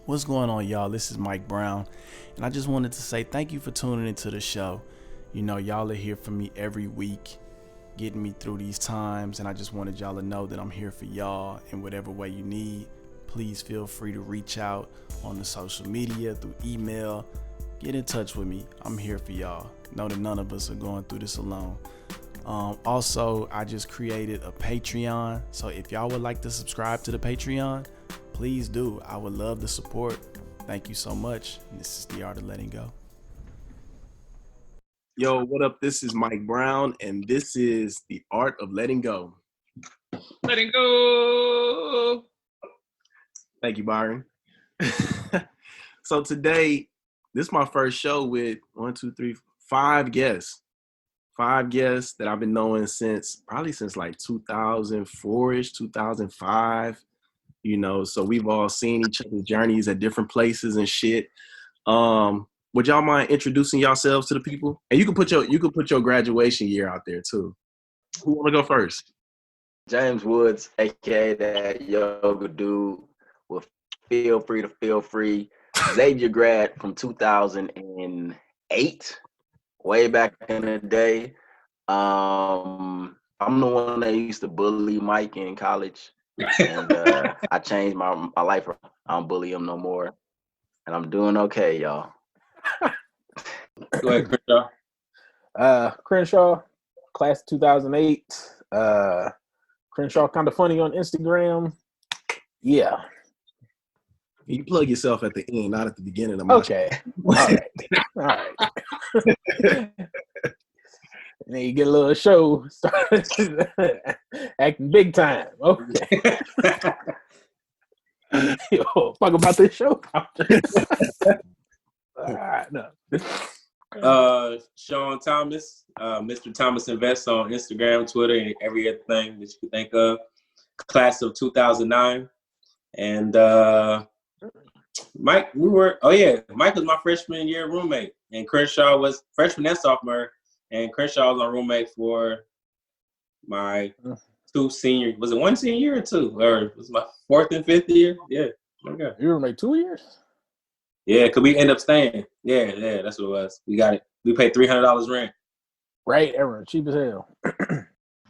What's going on, y'all? This is Mike Brown, and I just wanted to say thank you for tuning into the show. You know, y'all are here for me every week, getting me through these times, and I just wanted y'all to know that I'm here for y'all in whatever way you need. Please feel free to reach out on the social media, through email. Get in touch with me. I'm here for y'all. Know that none of us are going through this alone. Also, I just created a Patreon, so if y'all would like to subscribe to the Patreon, please do. I would love the support. Thank you so much. And this is The Art of Letting Go. Yo, what up? This is Mike Brown, and this is The Art of Letting Go. Letting go. Thank you, Byron. So today, this is my first show with 5 guests. 5 guests that I've been knowing since like 2004-ish, 2005. You know, so we've all seen each other's journeys at different places and shit. Would y'all mind introducing yourselves to the people? And you can put your graduation year out there too. Who want to go first? James Woods, aka that yoga dude. Will feel free. Xavier grad from 2008, way back in the day. I'm the one that used to bully Mike in college, and I changed my life. I don't bully him no more, and I'm doing okay, y'all. Go ahead, Crenshaw. Crenshaw, class of 2008. Crenshaw, kind of funny on Instagram. Yeah. You plug yourself at the end, not at the beginning of my Okay. All right. And then you get a little show, start acting big time. Okay. Yo, fuck about this show. All right, no. Sean Thomas, Mr. Thomas Invest on Instagram, Twitter, and every other thing that you can think of. Class of 2009. And Mike, Mike was my freshman year roommate, and Crenshaw was freshman and sophomore, and Crenshaw was my roommate for my 2 senior. Was it 1 senior year or 2? Or it was my 4th and 5th year? Yeah. Okay. You roommate 2 years? Yeah, because we end up staying. Yeah, that's what it was. We got it. We paid $300 rent. Right, everyone, cheap as hell.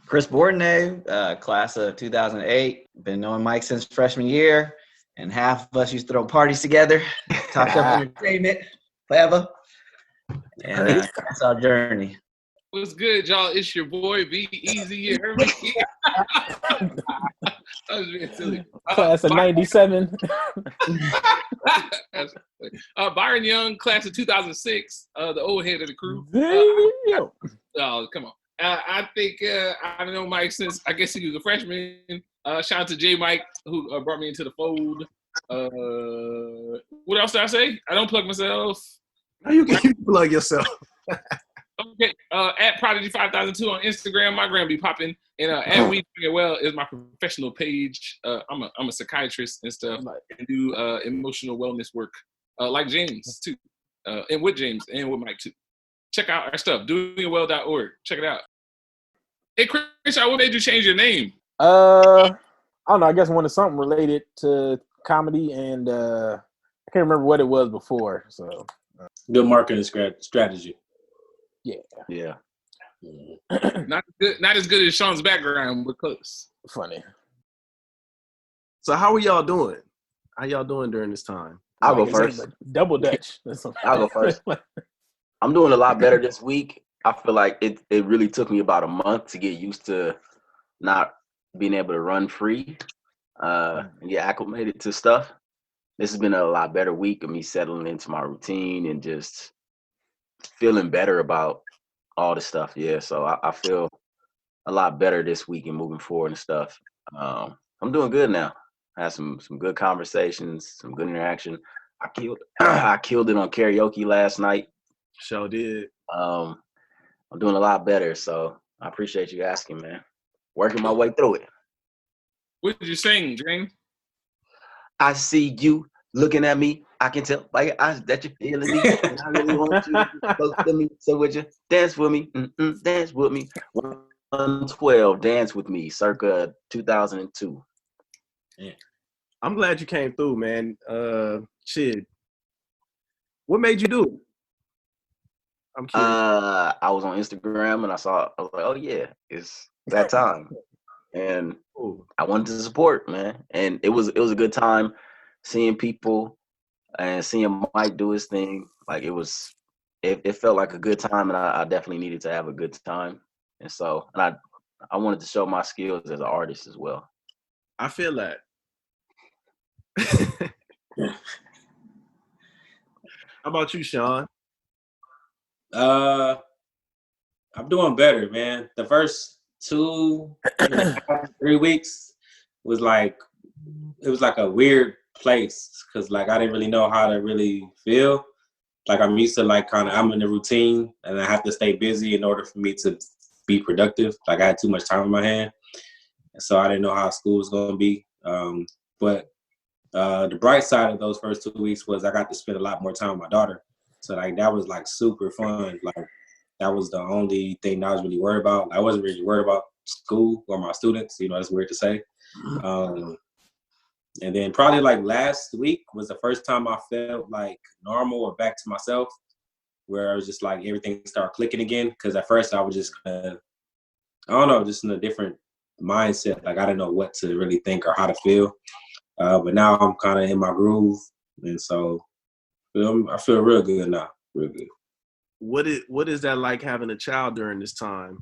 Chris Bordenay, class of 2008. Been knowing Mike since freshman year, and half of us used to throw parties together, talk up entertainment, forever. And that's our journey. What's good, y'all? It's your boy, Be Easy. You heard me? I was being silly. Class of 97. Byron Young, class of 2006, the old head of the crew. Oh, come on. I think I've known Mike since, I guess he was a freshman. Shout out to J Mike, who brought me into the fold. What else did I say? I don't plug myself. No, you can plug yourself. Okay, at Prodigy 5002 on Instagram, my gram be popping, and at We Doing It Well is my professional page. I'm a psychiatrist and stuff, and do emotional wellness work, like James too, and with James and with Mike too. Check out our stuff, doingitwell.org. Check it out. Hey, Crenshaw, what made you change your name? I don't know. I guess I wanted something related to comedy, and I can't remember what it was before. So good marketing strategy. Yeah. Not as good as Sean's background, but close. Funny. So how are y'all doing? How y'all doing during this time? I'll go first. Double Dutch. I'll go first. I'm doing a lot better this week. I feel like it really took me about a month to get used to not being able to run free and get acclimated to stuff. This has been a lot better week of me settling into my routine and just feeling better about all the stuff. Yeah, so I feel a lot better this week and moving forward and stuff. I'm doing good now. I had some good conversations, some good interaction. I killed it on karaoke last night. Sure did. I'm doing a lot better, so I appreciate you asking, man. Working my way through it. What did you sing, James? I see you looking at me. I can tell by your eyes that you're feeling me. And I really want you to be close to me. So would you dance with me? Dance with me. 112, Dance With Me, circa 2002. Yeah. I'm glad you came through, man. Shit. What made you do it? I'm curious. I was on Instagram and I was like, oh yeah, it's that time. And I wanted to support, man. And it was a good time seeing people and seeing Mike do his thing. Like it felt like a good time, and I definitely needed to have a good time. And so, and I wanted to show my skills as an artist as well. I feel that. How about you, Sean? I'm doing better, man. The first 2-3 weeks was like, it was like a weird place because like I didn't really know how to really feel. Like I'm used to like I'm in a routine and I have to stay busy in order for me to be productive. Like I had too much time in my hand. And so I didn't know how school was going to be. But the bright side of those first 2 weeks was I got to spend a lot more time with my daughter. So like that was like super fun. Like that was the only thing I was really worried about. I wasn't really worried about school or my students. You know, that's weird to say. And then probably like last week was the first time I felt like normal or back to myself, where I was just like everything started clicking again. Because at first I was just I don't know, just in a different mindset. Like I didn't know what to really think or how to feel. But now I'm kind of in my groove, and so I feel real good now, real good. What is that like having a child during this time?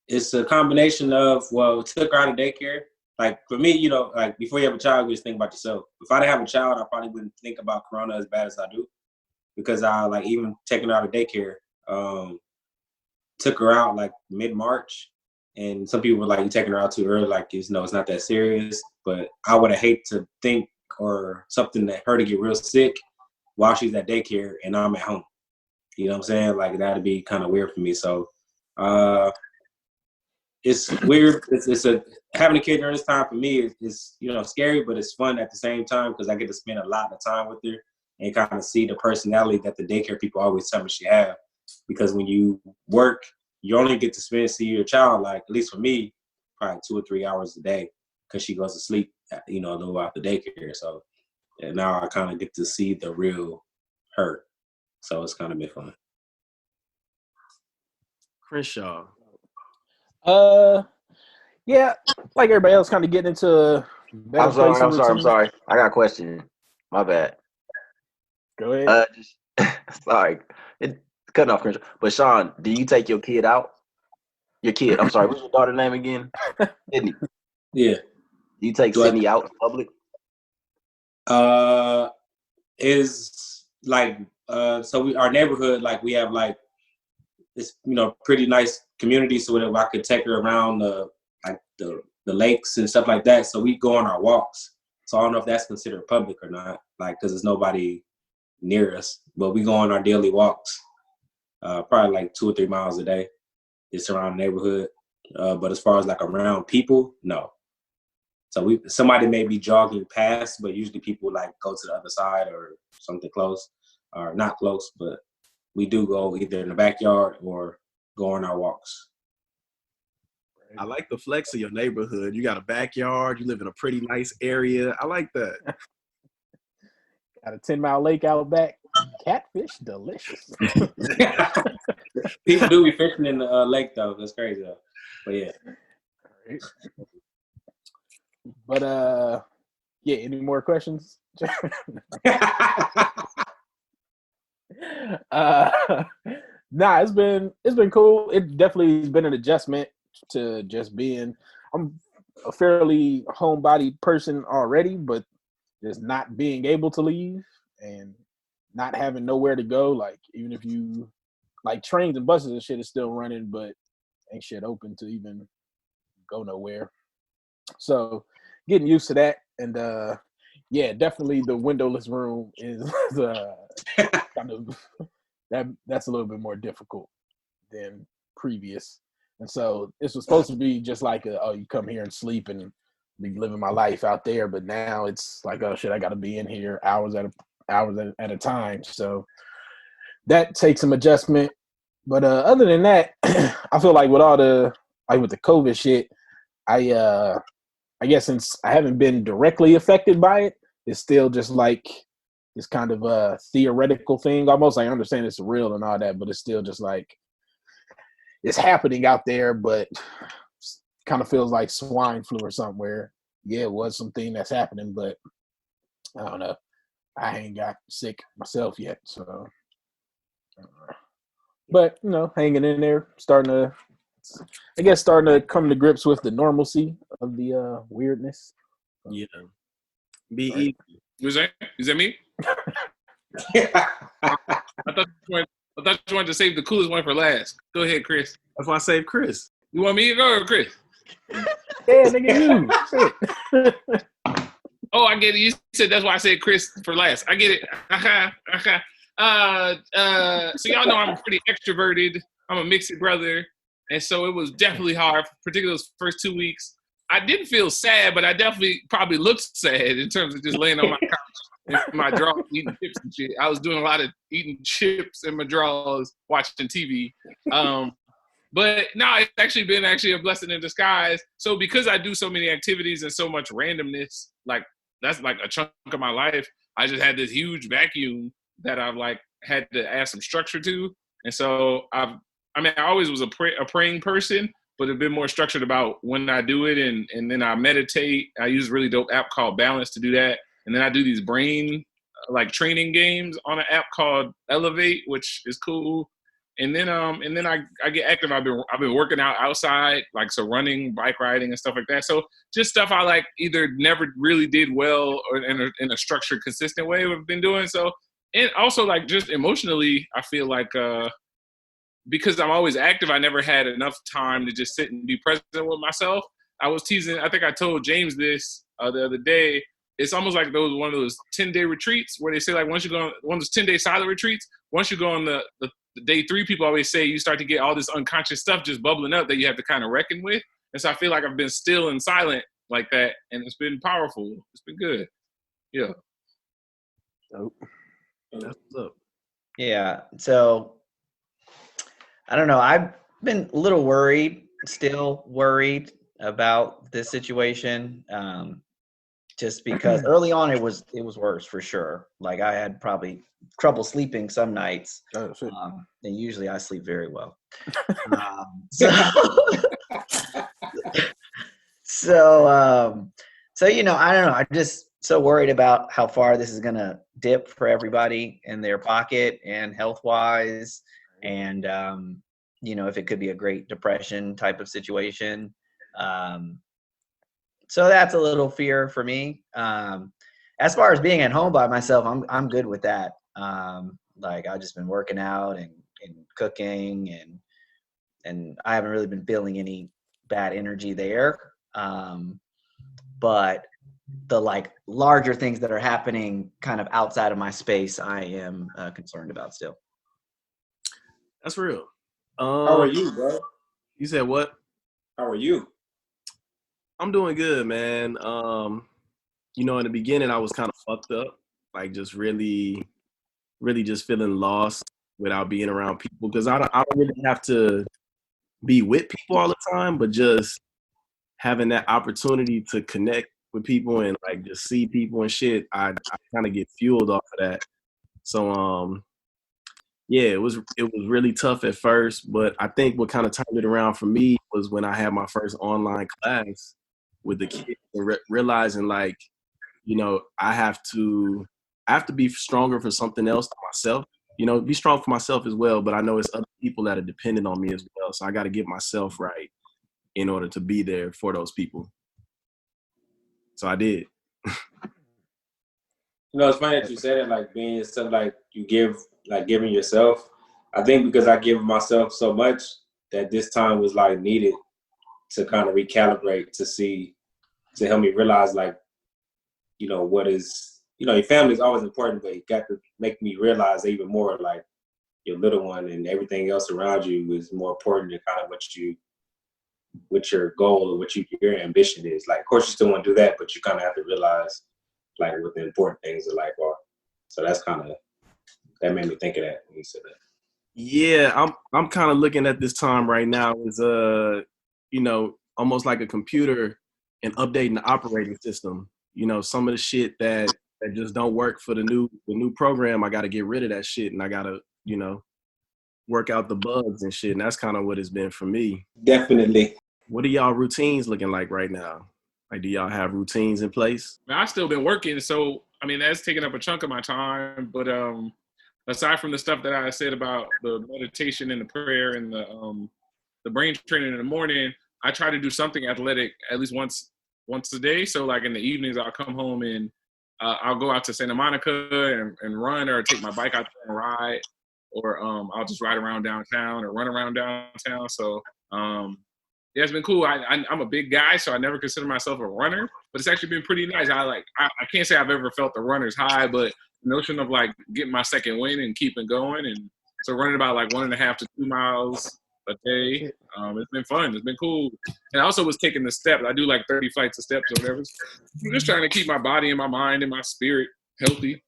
It's a combination of, well, took her out of daycare. Like for me, you know, like before you have a child, you just think about yourself. If I didn't have a child, I probably wouldn't think about Corona as bad as I do, because I like even taking her out of daycare. Took her out like mid-March, and some people were like, "You taking her out too early? Like, it's not that serious." But I would have hate to think or something that her to get real sick while she's at daycare and I'm at home. You know what I'm saying? Like that'd be kind of weird for me. So it's weird. It's having a kid during this time for me is you know scary, but it's fun at the same time because I get to spend a lot of time with her and kind of see the personality that the daycare people always tell me she have. Because when you work, you only get to see your child, like at least for me, probably 2 or 3 hours a day because she goes to sleep, you know, a little after daycare. So and now I kind of get to see the real her. So it's kind of been fun. Crenshaw. Yeah, like everybody else, kind of getting into better place. I'm sorry. I got a question. My bad. Go ahead. Sorry. Cutting off Crenshaw. But Sean, do you take your kid out? Your kid, I'm sorry, what's your daughter's name again? Sydney. Yeah. Do you take Sydney out in public? Is like so our neighborhood, like we have like this, you know, pretty nice community, so whatever I could take her around the lakes and stuff like that. So we go on our walks. So I don't know if that's considered public or not, like because there's nobody near us. But we go on our daily walks, probably like 2 or 3 miles a day, just around the neighborhood. But as far as like around people, no. So somebody may be jogging past, but usually people like go to the other side or something close, or not close, but we do go either in the backyard or go on our walks. I like the flex of your neighborhood. You got a backyard. You live in a pretty nice area. I like that. Got a 10-mile lake out back. Catfish, delicious. People do be fishing in the lake though. That's crazy though. But yeah. But yeah. Any more questions? Nah, it's been cool. It definitely has been an adjustment to just being. I'm a fairly homebodied person already, but just not being able to leave and not having nowhere to go. Like even if you like trains and buses and shit is still running, but ain't shit open to even go nowhere. So getting used to that, and yeah, definitely the windowless room is kind of that's a little bit more difficult than previous. And so this was supposed to be just like you come here and sleep and be living my life out there, but now it's like, oh shit, I got to be in here hours at a time. So that takes some adjustment. But other than that, I feel like with all the with the COVID shit, I I guess since I haven't been directly affected by it, it's still just like this kind of a theoretical thing. Almost, I understand it's real and all that, but it's still just like it's happening out there, but kind of feels like swine flu or something where, yeah, it was something that's happening, but I don't know. I ain't got sick myself yet, so. But, hanging in there, starting to come to grips with the normalcy of the weirdness. Yeah. Be easy. Is that me? I thought you wanted to save the coolest one for last. Go ahead, Chris. That's why I saved Chris. You want me to go or Chris? Yeah, nigga, you. Oh, I get it. You said that's why I said Chris for last. I get it. So y'all know I'm pretty extroverted. I'm a mixed brother. And so it was definitely hard, particularly those first 2 weeks. I didn't feel sad, but I definitely probably looked sad in terms of just laying on my couch in my drawers eating chips and shit. I was doing a lot of eating chips in my drawers, watching TV. But no, it's actually been a blessing in disguise. So because I do so many activities and so much randomness, like that's like a chunk of my life, I just had this huge vacuum that I've like had to add some structure to. And so I always was a praying person, but have been more structured about when I do it. And then I meditate. I use a really dope app called Balance to do that. And then I do these brain like training games on an app called Elevate, which is cool. And then I get active. I've been working out outside, like so running, bike riding, and stuff like that. So just stuff I like either never really did well or in a structured, consistent way I've been doing. So and also like just emotionally, I feel like because I'm always active, I never had enough time to just sit and be present with myself. I was teasing. I think I told James this the other day. It's almost like one of those 10-day retreats where they say like once you go on one of those 10-day silent retreats, once you go on the day 3, people always say you start to get all this unconscious stuff just bubbling up that you have to kind of reckon with. And so I feel like I've been still and silent like that, and it's been powerful. It's been good. Yeah. Dope. That's what's up. Yeah. So I don't know. I've been a little still worried about this situation. Just because early on it was worse for sure. Like I had probably trouble sleeping some nights. And usually I sleep very well. So I don't know. I'm just so worried about how far this is gonna dip for everybody in their pocket and health wise, and if it could be a Great Depression type of situation. So that's a little fear for me. As far as being at home by myself, I'm good with that. Like I've just been working out and cooking and I haven't really been feeling any bad energy there. But the like larger things that are happening kind of outside of my space, I am concerned about still. That's real. How are you, bro? You said what? How are you? I'm doing good, man. In the beginning I was kind of fucked up, like just really, really just feeling lost without being around people because I don't really have to be with people all the time, but just having that opportunity to connect with people and like just see people and shit, I kind of get fueled off of that. So yeah, it was really tough at first, but I think what kind of turned it around for me was when I had my first online class with the kids and realizing like, I have to be stronger for something else than myself. Be strong for myself as well, but I know it's other people that are dependent on me as well. So I got to get myself right in order to be there for those people. So I did. It's funny that you said it, like being yourself, like you give, like giving yourself. I think because I give myself so much that this time was like needed to kind of recalibrate to help me realize like, what is, your family is always important, but you got to make me realize even more like your little one and everything else around you is more important than kind of what your goal or what your ambition is. Like, of course you still want to do that, but you kind of have to realize like what the important things in life are. So that's that made me think of that when you said that. Yeah, I'm kind of looking at this time right now as almost like a computer and updating the operating system. You know, some of the shit that just don't work for the new program, I got to get rid of that shit, and I got to, you know, work out the bugs and shit. And that's kind of what it's been for me. Definitely. What are y'all routines looking like right now? Like, do y'all have routines in place? I've still been working, so I mean that's taking up a chunk of my time. But aside from the stuff that I said about the meditation and the prayer and the brain training in the morning, I try to do something athletic at least once a day. So like in the evenings, I'll come home and I'll go out to Santa Monica and run, or take my bike out there and ride, or I'll just ride around downtown or run around downtown. So yeah, it's been cool. I'm a big guy, so I never consider myself a runner, but it's actually been pretty nice. I can't say I've ever felt the runner's high, but the notion of like getting my second win and keeping going, and so running about like 1.5 to 2 miles a day. It's been fun. It's been cool. And I also was taking the steps. I do like 30 flights of steps or whatever. I'm just trying to keep my body and my mind and my spirit healthy.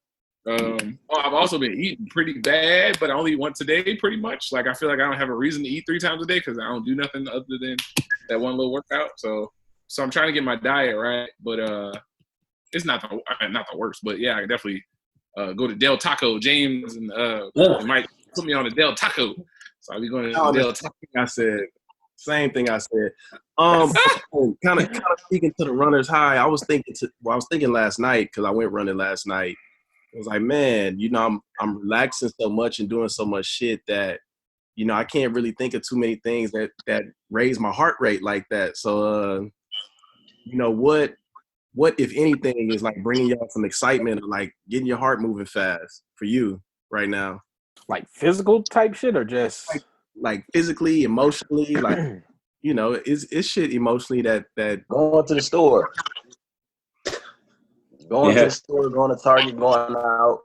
I've also been eating pretty bad, but I only eat once a day pretty much. Like I feel like I don't have a reason to eat 3 times a day because I don't do nothing other than that one little workout. So I'm trying to get my diet right, but it's not the worst. But yeah, I can definitely go to Del Taco. James and might put me on a Del Taco. So I'll be going to Del Taco. Same thing I said. Kind of speaking to the runner's high. I was thinking last night, because I went running last night. I was like, man, you know, I'm relaxing so much and doing so much shit that, you know, I can't really think of too many things that raise my heart rate like that. So, you know, what if anything is like bringing y'all some excitement or like getting your heart moving fast for you right now? Like physical type shit, or just like physically, emotionally, like, you know, it's shit emotionally that Going to the store. Going to the store, going to Target, going out.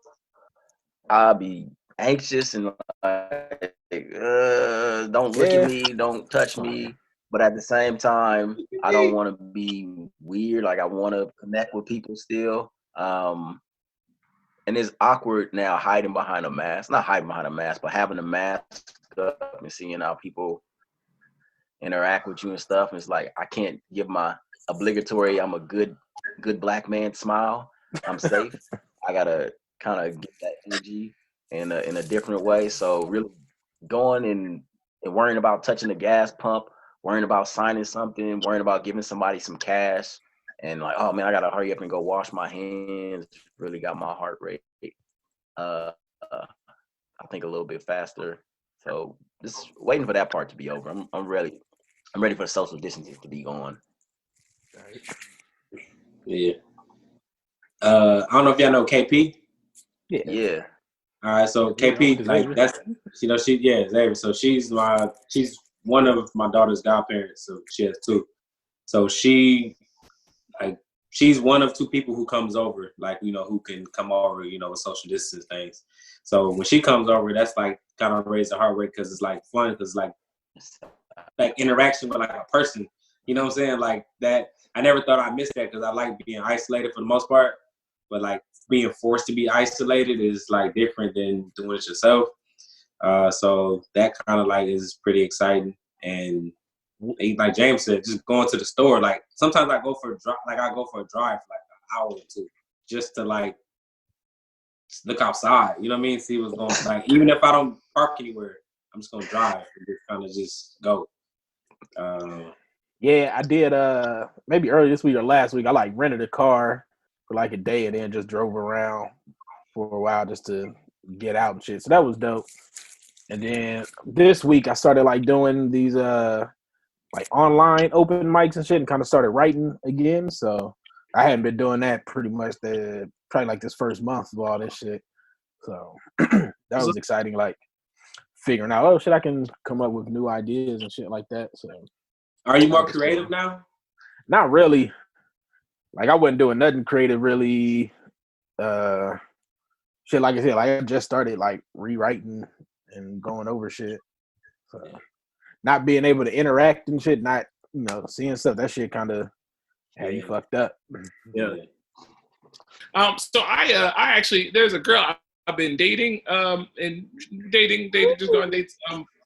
I'll be anxious and like, don't look at me, don't touch me. But at the same time, I don't want to be weird. Like I want to connect with people still. And it's awkward now hiding behind a mask. Not hiding behind a mask, but having a mask up and seeing how people interact with you and stuff. And it's like I can't give my obligatory I'm a good black man smile. I'm safe. I gotta kind of get that energy in a different way. So really going and worrying about touching the gas pump, worrying about signing something, worrying about giving somebody some cash, and like, oh man, I gotta hurry up and go wash my hands. Really got my heart rate I think a little bit faster. So just waiting for that part to be over. I'm ready for the social distancing to be gone. Yeah. I don't know if y'all know KP. Yeah. All right, so KP, like that's, you know, Xavier. So she's one of my daughter's godparents. So she has 2. So she's one of 2 people who comes over, like, you know, who can come over, you know, with social distance things. So when she comes over, that's like kind of raise the heart rate because it's like fun, because like interaction with like a person, you know what I'm saying? Like that, I never thought I'd miss that because I like being isolated for the most part, but like being forced to be isolated is like different than doing it yourself. So that kind of like is pretty exciting. And like James said, just going to the store, like sometimes I go for a drive for like an hour or 2 just to like look outside, you know what I mean? See what's going on. Like even if I don't park anywhere, I'm just gonna drive and just kind of just go. Yeah, I did maybe early this week or last week. I like rented a car for like a day and then just drove around for a while just to get out and shit. So that was dope. And then this week I started like doing these like online open mics and shit, and kind of started writing again. So I hadn't been doing that pretty much probably like this first month of all this shit. So that was exciting, like figuring out, oh shit, I can come up with new ideas and shit like that. So are you more creative now? Not really. Like I wasn't doing nothing creative really. Shit, like I said, like I just started like rewriting and going over shit. So not being able to interact and shit, not, you know, seeing stuff, that shit kind of had you fucked up. Yeah. So I actually, there's a girl I've been dating, and dating, just going on dates.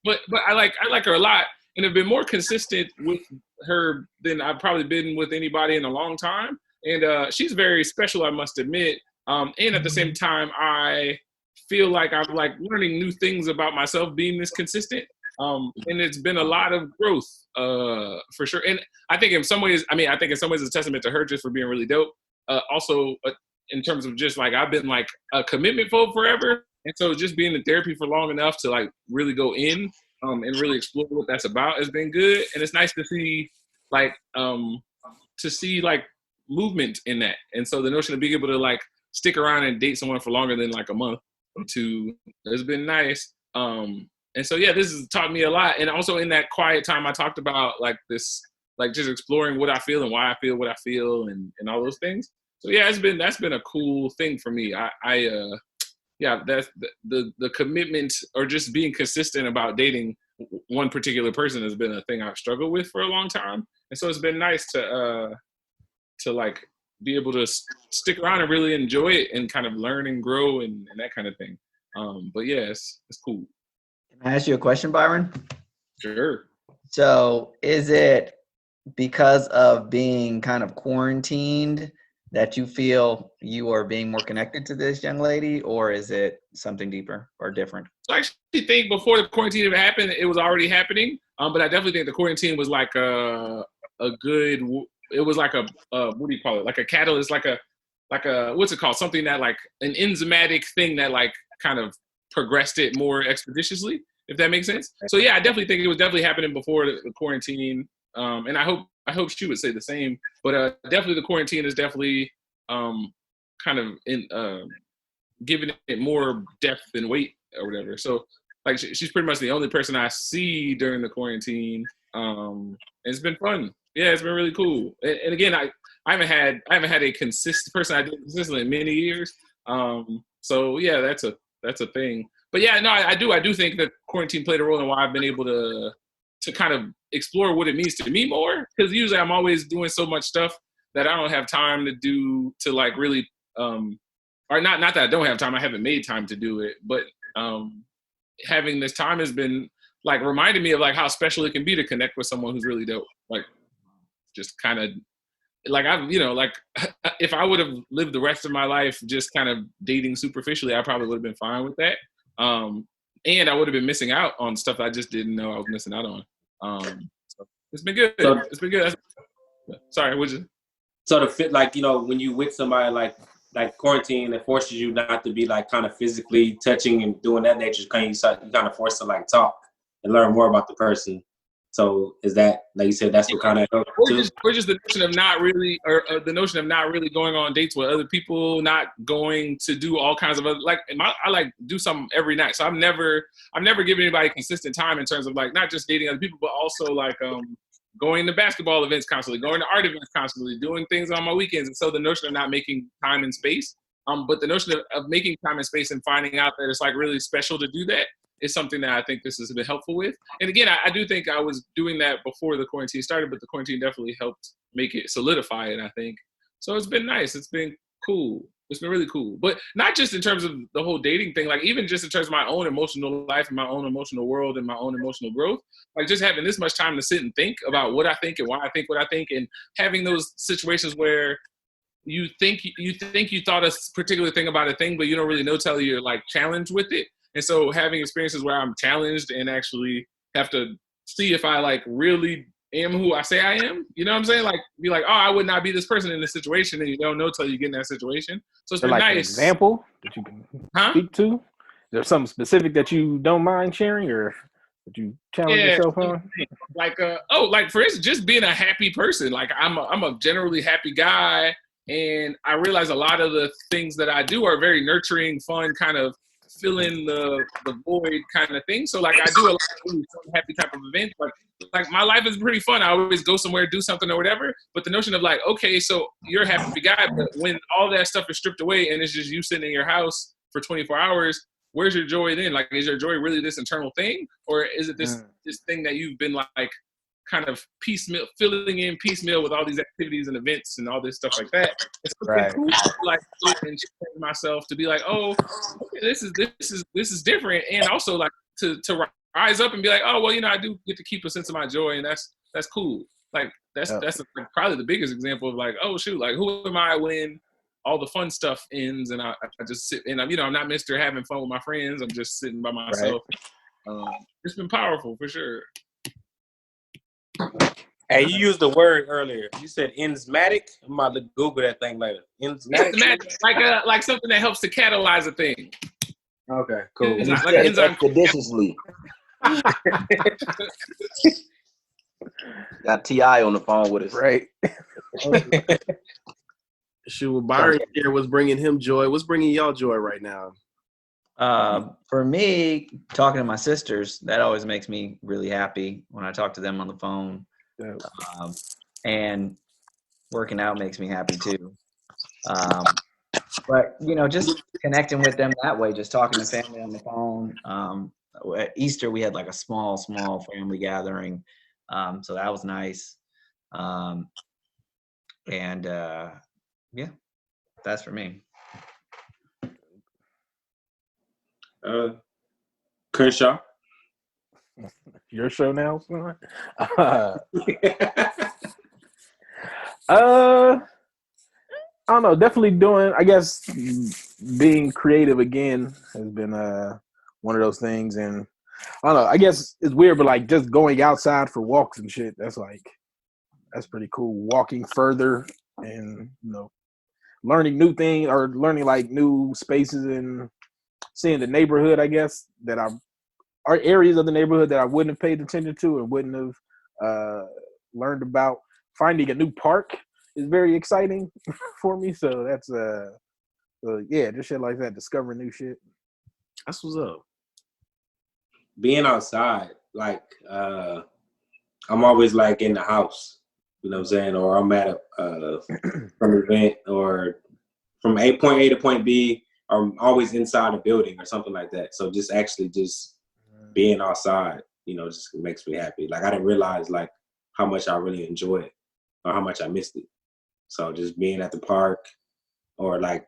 But I like her a lot, and have been more consistent with her than I've probably been with anybody in a long time. And she's very special, I must admit. And at the same time, I feel like I'm like learning new things about myself being this consistent. And it's been a lot of growth for sure. And I think in some ways it's a testament to her just for being really dope. Also, in terms of just like, I've been like a commitment phobe forever. And so just being in therapy for long enough to like really go in and really explore what that's about has been good. And it's nice to see like movement in that. And so the notion of being able to like stick around and date someone for longer than like a month or two has been nice. And so, yeah, this has taught me a lot. And also in that quiet time, I talked about like this, like just exploring what I feel and why I feel what I feel and all those things. So yeah, that's been a cool thing for me. That's the commitment or just being consistent about dating one particular person has been a thing I've struggled with for a long time. And so it's been nice to like be able to stick around and really enjoy it and kind of learn and grow and that kind of thing. But yeah, it's cool. Can I ask you a question, Byron? Sure. So is it because of being kind of quarantined that you feel you are being more connected to this young lady, or is it something deeper or different? So I actually think before the quarantine even happened, it was already happening. But I definitely think the quarantine was like a good, it was like a what do you call it? Like a catalyst, like a what's it called? Something that like an enzymatic thing that like kind of progressed it more expeditiously, if that makes sense. So yeah, I definitely think it was definitely happening before the quarantine. And I hope she would say the same, but definitely the quarantine is definitely kind of giving it more depth and weight or whatever. So like she's pretty much the only person I see during the quarantine. And it's been fun. Yeah, it's been really cool. And again, I haven't had a consistent person I did consistently in many years. So yeah, that's a thing. But yeah, no, I do think that quarantine played a role in why I've been able to kind of explore what it means to me more. Because usually I'm always doing so much stuff that I don't have time to like really, or not that I don't have time, I haven't made time to do it, but having this time has been like reminding me of like how special it can be to connect with someone who's really dope. Like just kind of like like if I would have lived the rest of my life just kind of dating superficially, I probably would have been fine with that. And I would have been missing out on stuff I just didn't know I was missing out on. So it's been good. It's been good. Sorry, would you? So to fit, like, when you with somebody like quarantine, it forces you not to be like kind of physically touching and doing that nature. You kind of forced to like talk and learn more about the person. So is that, like you said, that's what kind of helped too? Or just the notion of not really, or the notion of not really going on dates with other people, not going to do all kinds of other, like, I like do something every night. So I've never given anybody consistent time in terms of like, not just dating other people, but also like going to basketball events constantly, going to art events constantly, doing things on my weekends. And so the notion of not making time and space, but the notion of making time and space and finding out that it's like really special to do that is something that I think this has been helpful with. And again, I do think I was doing that before the quarantine started, but the quarantine definitely helped make it solidify it, I think. So it's been nice. It's been cool. It's been really cool. But not just in terms of the whole dating thing, like even just in terms of my own emotional life and my own emotional world and my own emotional growth, like just having this much time to sit and think about what I think and why I think what I think, and having those situations where you think you thought a particular thing about a thing, but you don't really know till you're like challenged with it. And so having experiences where I'm challenged and actually have to see if I like really am who I say I am, you know what I'm saying? Like be like, oh, I would not be this person in this situation, and you don't know till you get in that situation. So it's been like nice. An example that you can speak to? Is there something specific that you don't mind sharing, or that you challenge yourself on? Like like for instance, just being a happy person. Like I'm a generally happy guy, and I realize a lot of the things that I do are very nurturing, fun, kind of fill in the void kind of thing. So like I do a lot of really fun, happy type of events. Like my life is pretty fun. I always go somewhere, do something or whatever. But the notion of like, okay, so you're a happy guy, but when all that stuff is stripped away and it's just you sitting in your house for 24 hours, where's your joy then? Like, is your joy really this internal thing? Or is it this thing that you've been like kind of filling in piecemeal with all these activities and events and all this stuff like that? It's right. Cool to like and change myself to be like, oh, okay, this is different, and also like to rise up and be like, oh, well, I do get to keep a sense of my joy, and that's cool. Like that's probably the biggest example of like, oh shoot, like who am I when all the fun stuff ends and I just sit and I'm not Mr. having fun with my friends. I'm just sitting by myself. Right. It's been powerful for sure. Hey, you used the word earlier. You said ensmatic. I'm about to Google that thing later. Ensmatic, like something that helps to catalyze a thing. Okay, cool. Like expeditiously. Got T.I. on the phone with us. Right. Shoot, Byron here was bringing him joy. What's bringing y'all joy right now? For me, talking to my sisters, that always makes me really happy when I talk to them on the phone. Yeah. And working out makes me happy too. But just connecting with them that way, just talking to family on the phone. At Easter, we had like a small family gathering. So that was nice. Yeah, that's for me. Crenshaw. Your show now, son? I don't know. Definitely doing. I guess being creative again has been one of those things, and I don't know. I guess it's weird, but like just going outside for walks and shit. That's pretty cool. Walking further and learning new things or learning like new spaces and seeing the neighborhood. I guess that are areas of the neighborhood that I wouldn't have paid attention to and wouldn't have learned about. Finding a new park is very exciting for me. So that's just shit like that. Discovering new shit. That's what's up. Being outside, like I'm always like in the house, you know what I'm saying, or I'm at from an event or from point A to point B, or I'm always inside a building or something like that. So just being outside, just makes me happy. Like I didn't realize like how much I really enjoy it or how much I missed it. So just being at the park or like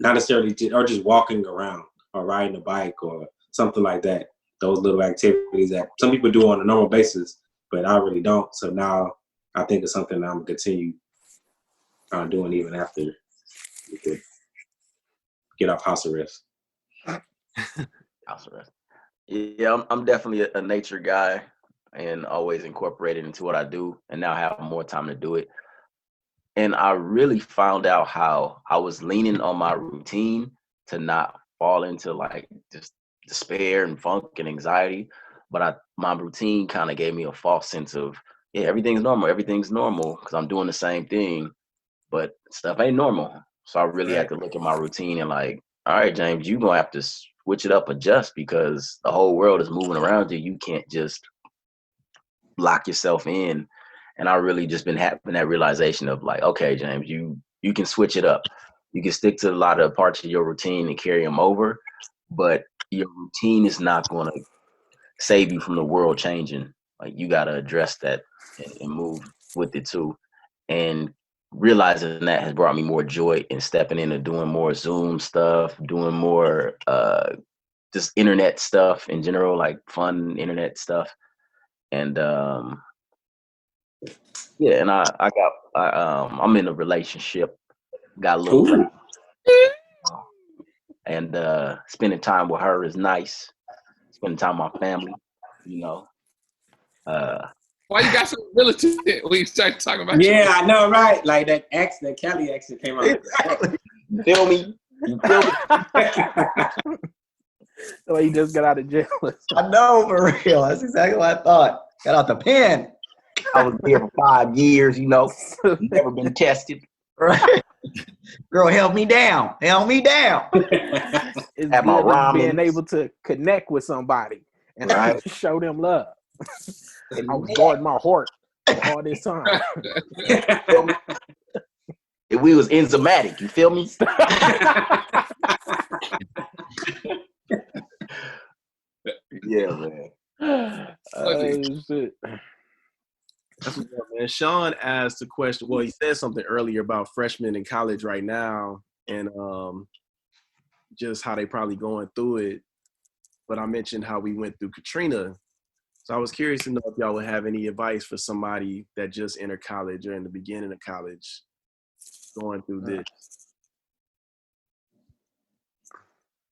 not necessarily or just walking around or riding a bike or something like that. Those little activities that some people do on a normal basis, but I really don't. So now I think it's something that I'm gonna continue doing even after we could get off house arrest. House arrest. Yeah, I'm definitely a nature guy and always incorporate it into what I do, and now have more time to do it. And I really found out how I was leaning on my routine to not fall into like just despair and funk and anxiety. But my routine kind of gave me a false sense of, everything's normal because I'm doing the same thing, but stuff ain't normal. So I really had to look at my routine and like, all right, James, you're going to have to switch it up, adjust, because the whole world is moving around you. You can't just lock yourself in. And I really just been having that realization of like, okay, James, you can switch it up. You can stick to a lot of parts of your routine and carry them over, but your routine is not going to save you from the world changing. Like you got to address that and move with it too. And realizing that has brought me more joy in stepping into doing more Zoom stuff, doing more just internet stuff in general, like fun internet stuff. And and I'm in a relationship, got a little and spending time with her is nice. Spending time with my family, Why you got some militant when you start talking about? Yeah, I know, right? Like that Kelly accent came out. You feel me? So he just got out of jail. I know, for real. That's exactly what I thought. Got out the pen. I was there for 5 years, never been tested. Right. Girl, help me down. Help me down. It's Have my ramen. being able to connect with somebody and show them love. I was guarding my heart all this time. If we was enzymatic, you feel me? Yeah, man. Shit. That's what's up, man. Sean asked a question. Well, he said something earlier about freshmen in college right now and just how they probably going through it. but I mentioned how we went through Katrina. So I was curious to know if y'all would have any advice for somebody that just entered college or in the beginning of college going through this.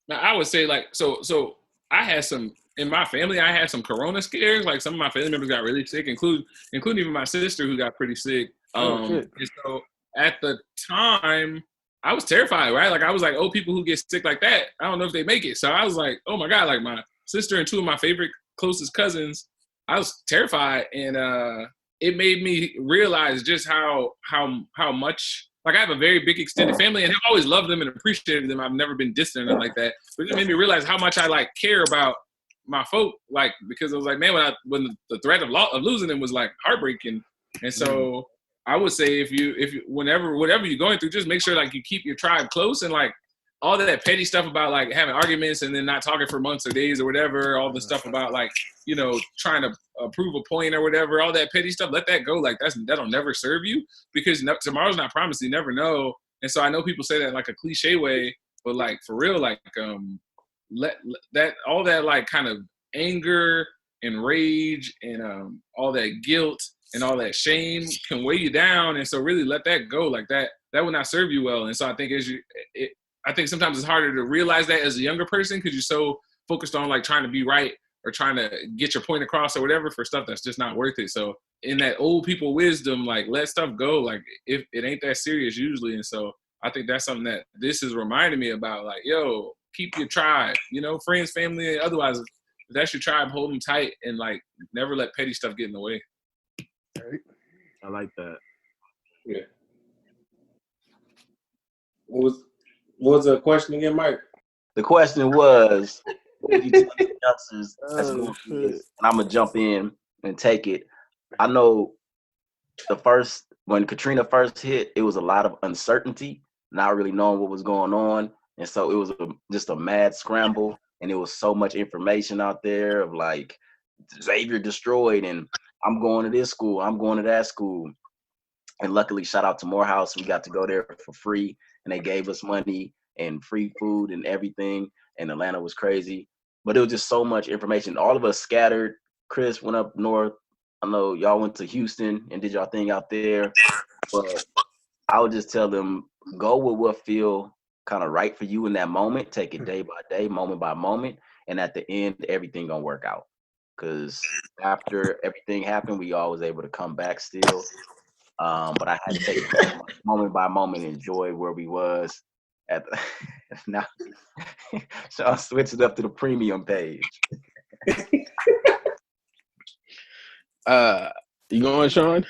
Now, I would say, like, so I had some, in my family, I had some corona scares. Like, some of my family members got really sick, including even my sister, who got pretty sick. And so at the time, I was terrified, right? Like, I was like, oh, people who get sick like that, I don't know if they make it. So I was like, oh my God, like my sister and two of my favorite closest cousins, I was terrified. And it made me realize just how much, like, I have a very big extended family, and I've always loved them and appreciated them. I've never been distant or like that. But it made me realize how much I, like, care about my folk, like, because it was like, man, when the threat of losing them was, like, heartbreaking. And so I would say if you whatever you're going through, just make sure, like, you keep your tribe close, and, like, all that petty stuff about, like, having arguments and then not talking for months or days or whatever, all the stuff about, like, you know, trying to prove a point or whatever, all that petty stuff, let that go. Like, that'll never serve you, because tomorrow's not promised. You never know. And so I know people say that in, like, a cliche way, but, like, for real, like, let that, all that, like, kind of anger and rage and all that guilt and all that shame can weigh you down. And so really let that go. Like, that will not serve you well. And so I think I think sometimes it's harder to realize that as a younger person, because you're so focused on, like, trying to be right or trying to get your point across or whatever for stuff that's just not worth it. So in that old people wisdom, like, let stuff go. Like, if it ain't that serious usually. And so I think that's something that this is reminding me about, like, yo, keep your tribe, you know, friends, family, and otherwise, if that's your tribe, hold them tight, and, like, never let petty stuff get in the way. Right. I like that. Yeah. What was the question again, Mike? The question was, what would you tell the youngsters that's going through this? And I'm going to jump in and take it. I know when Katrina first hit, it was a lot of uncertainty, not really knowing what was going on. And so it was just a mad scramble. And there was so much information out there of, like, Xavier destroyed, and I'm going to this school, I'm going to that school. And luckily, shout out to Morehouse, we got to go there for free, and they gave us money and free food and everything. And Atlanta was crazy. But it was just so much information. All of us scattered. Chris went up north. I know y'all went to Houston and did y'all thing out there. But I would just tell them, go with what feel kind of right for you in that moment. Take it day by day, moment by moment. And at the end, everything gonna work out. Because after everything happened, we all was able to come back still. But I had to take it moment by moment, enjoy where we was. Now, so I'll switch it up to the premium page. You going, Sean?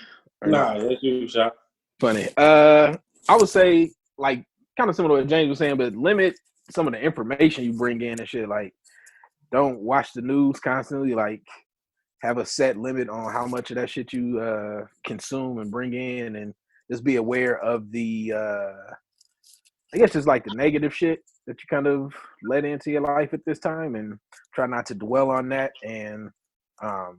Nah, that's you, Sean. Funny. I would say, like, kind of similar to what James was saying, but limit some of the information you bring in and shit. Like, don't watch the news constantly. Like, have a set limit on how much of that shit you consume and bring in, and just be aware of the I guess just like the negative shit that you kind of let into your life at this time, and try not to dwell on that. And I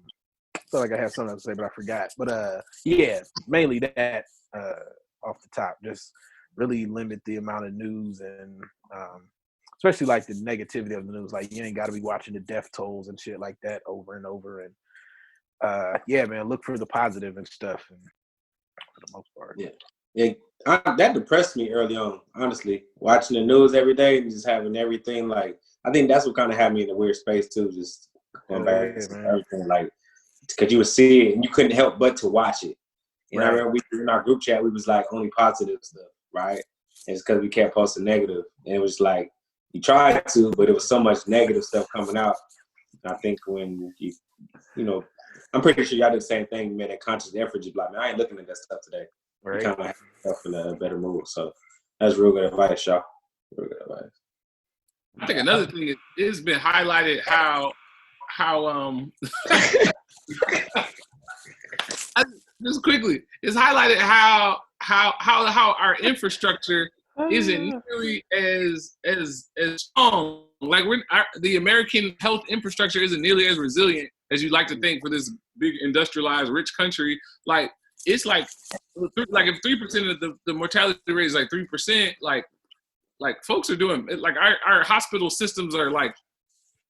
feel like I have something to say, but I forgot. But yeah, mainly that off the top. Just really limit the amount of news, and especially like the negativity of the news. Like, you ain't got to be watching the death tolls and shit like that over and over. And yeah, man, look for the positive and stuff. And for the most part, yeah. That depressed me early on, honestly. Watching the news every day and just having everything, like, I think that's what kind of had me in a weird space too. Just going back to everything, like, because you would see it and you couldn't help but to watch it. And I remember in our group chat, we was like only positive stuff, right? And it's because we kept posting negative, and it was like you tried to, but it was so much negative stuff coming out. And I think when you know, I'm pretty sure y'all did the same thing, man. That conscious effort, just like, man, I ain't looking at that stuff today. Right. You kind of have yourself in a better mood. So that's real good advice, y'all. Real good advice. I think another thing is it's been highlighted how just quickly, it's highlighted how our infrastructure isn't nearly as strong. Like, the American health infrastructure isn't nearly as resilient as you'd like to think for this big industrialized rich country. Like, it's like if 3% of the mortality rate is like 3%, like folks are doing, like, our hospital systems are like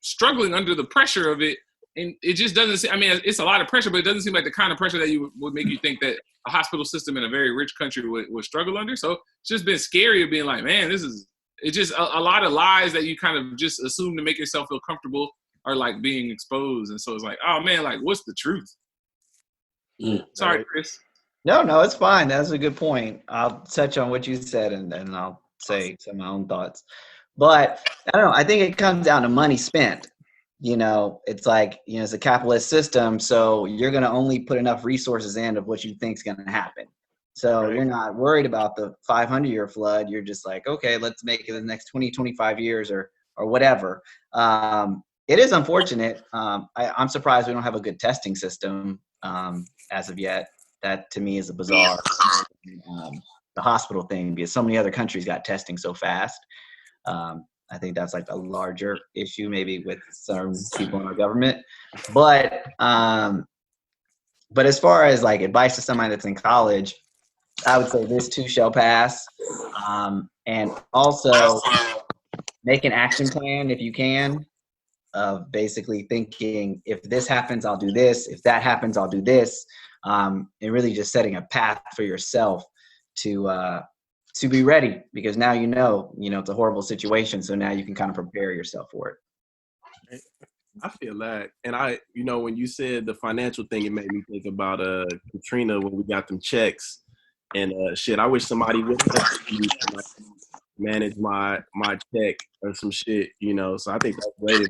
struggling under the pressure of it. And it just doesn't seem, I mean, it's a lot of pressure, but it doesn't seem like the kind of pressure that would make you think that a hospital system in a very rich country would struggle under. So it's just been scary of being like, man, it's just a lot of lies that you kind of just assume to make yourself feel comfortable are like being exposed. And so it's like, oh man, like what's the truth? Sorry, Chris. No, it's fine. That's a good point. I'll touch on what you said and then I'll say some of my own thoughts. But I don't know. I think it comes down to money spent. You know, it's like, you know, it's a capitalist system. So you're going to only put enough resources in of what you think is going to happen. So you're not worried about the 500-year flood. You're just like, okay, let's make it the next 20, 25 years or whatever. It is unfortunate. I'm surprised we don't have a good testing system as of yet. That to me is a bizarre the hospital thing because so many other countries got testing so fast. I think that's like a larger issue maybe with some people in our government. But as far as like advice to somebody that's in college, I would say this too shall pass. And also make an action plan if you can of basically thinking if this happens, I'll do this. If that happens, I'll do this. And really just setting a path for yourself to be ready because now you know it's a horrible situation. So now you can kind of prepare yourself for it. I feel that. And when you said the financial thing, it made me think about Katrina when we got them checks and shit. I wish somebody would manage my check or some shit, so I think that's great.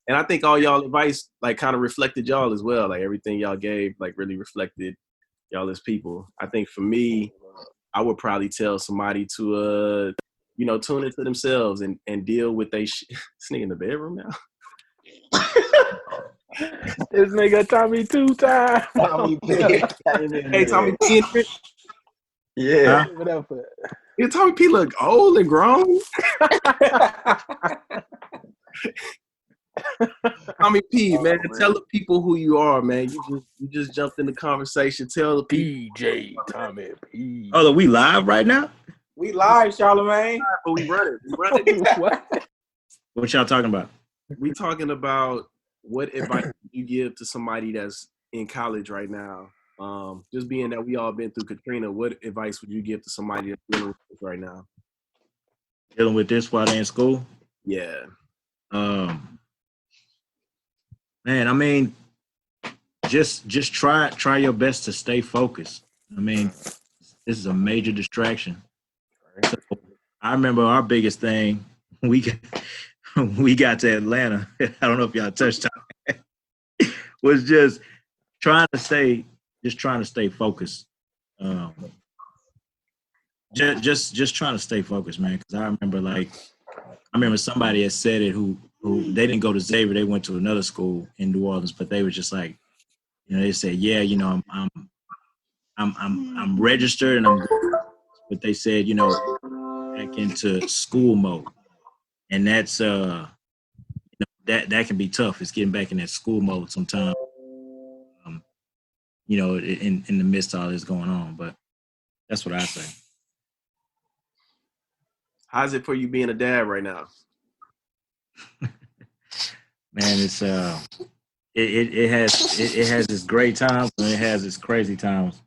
And I think all y'all advice like kind of reflected y'all as well. Like everything y'all gave like really reflected y'all as people. I think for me, I would probably tell somebody to, tune into themselves and deal with they shit. This nigga in the bedroom now. This nigga Tommy 2 times. Tommy P. Hey, Tommy P. Yeah. Yeah, Tommy P look old and grown. Tommy P, man, tell the people who you are, man. You just jumped in the conversation. Tell the people. DJ Tommy P. Oh, are we live right now? We live, Charlamagne. But we run it. What y'all talking about? We talking about what advice you give to somebody that's in college right now. Just being that we all been through Katrina, what advice would you give to somebody that's dealing with this right now? Dealing with this while they're in school? Yeah. Man, I mean, just try your best to stay focused. I mean, this is a major distraction. So I remember our biggest thing, we got to Atlanta. I don't know if y'all touched on it, was just trying to stay focused. Just trying to stay focused, man. Because I remember somebody had said it who they didn't go to Xavier, they went to another school in New Orleans, but they were just like, they said, yeah, I'm registered and I'm good. But they said, back into school mode. And that's that can be tough. It's getting back in that school mode sometimes. In the midst of all this going on. But that's what I say. How's it for you being a dad right now? Man, it's it has its great times and it has its crazy times.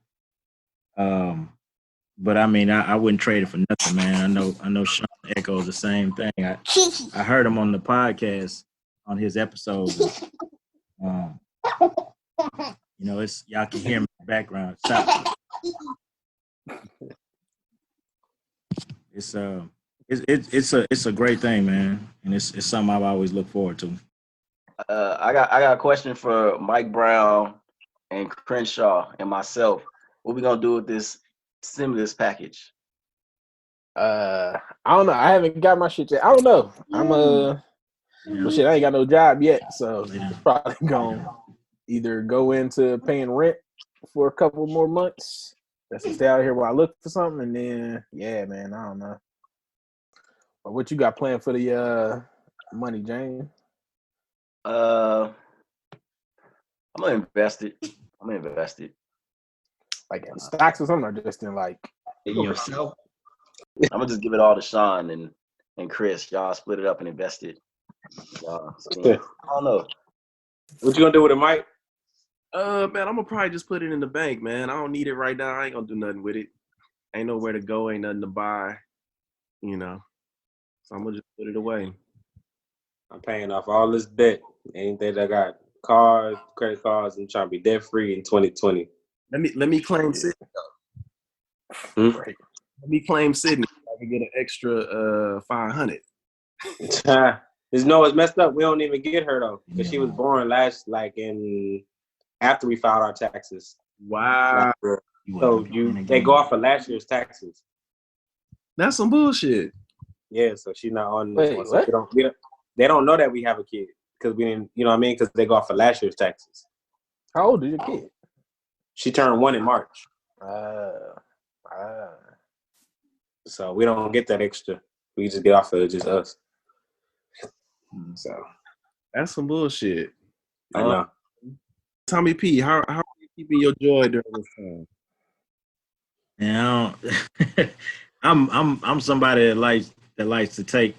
But I mean, I wouldn't trade it for nothing, man. I know Sean echoes the same thing. I heard him on the podcast on his episodes. It's y'all can hear him in the background. Stop. It's a great thing, man, and it's something I've always looked forward to. I got a question for Mike Brown and Crenshaw and myself. What we gonna do with this stimulus package? I don't know. I haven't got my shit yet. I don't know. I'm well, shit. I ain't got no job yet, so it's probably gonna either go into paying rent for a couple more months. That's to stay out here while I look for something, and then man, I don't know. But what you got planned for the money, James? I'm gonna invest it. Like in stocks or something, or just in like yourself? I'm gonna just give it all to Sean and Chris. Y'all split it up and invest it. I don't know. What you gonna do with it, Mike? Man, I'm gonna probably just put it in the bank, man. I don't need it right now. I ain't gonna do nothing with it. Ain't nowhere to go. Ain't nothing to buy. You know. So I'm gonna just put it away. I'm paying off all this debt. Anything that I got, cars, credit cards, I'm trying to be debt free in 2020. Let me claim Sydney. Right. Let me claim Sydney. I can get an extra 500. It's messed up. We don't even get her though, because she was born after we filed our taxes. Wow. So they go off of last year's taxes. That's some bullshit. Yeah, so she's not on this Wait, one. what? So they don't know that we have a kid because we didn't, you know what I mean? Because they go off of last year's taxes. How old is your kid? She turned 1 in March. So we don't get that extra. We just get off of just us. So That's some bullshit. I know. Tommy P, how are you keeping your joy during this time? Now, I'm somebody that likes to take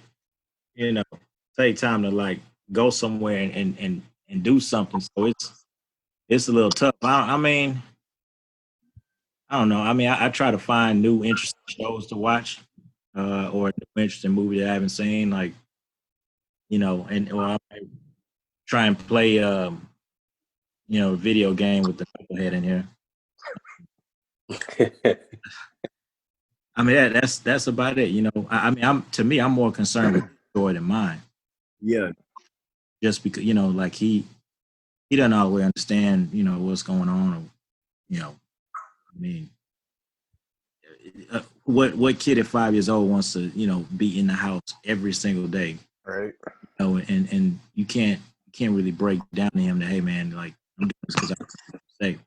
time to like go somewhere and do something. So it's a little tough. I mean, I don't know. I mean, I try to find new interesting shows to watch, or a new interesting movie that I haven't seen, like, or I might try and play a video game with the knucklehead in here. I mean, that's about it. I mean, I'm more concerned with joy than mine. Yeah. Just because, like he doesn't always understand, what's going on. Or, I mean, what kid at 5 years old wants to, be in the house every single day? Right. And you can't really break down to him that, hey man, like I'm doing this because I'm safe.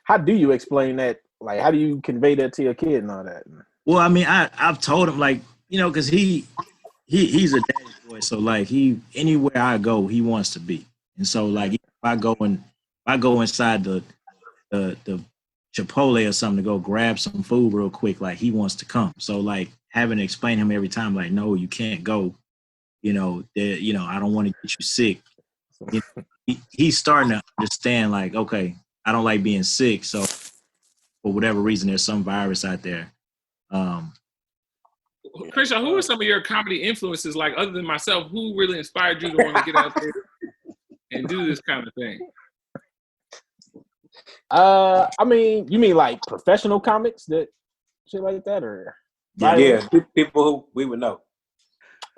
How do you explain that? Like, how do you convey that to your kid and all that? Well, I mean, I've told him, like, because he's a daddy boy, so like anywhere I go, he wants to be. And so like if I go inside the Chipotle or something to go grab some food real quick, like he wants to come. So like having to explain to him every time, like, no, you can't go. I don't want to get you sick. He's starting to understand, like, okay, I don't like being sick, so for whatever reason, there's some virus out there. Christian, who are some of your comedy influences, like other than myself, who really inspired you to want to get out there and do this kind of thing? I mean, you mean like professional comics that shit like that, or yeah, people who we would know.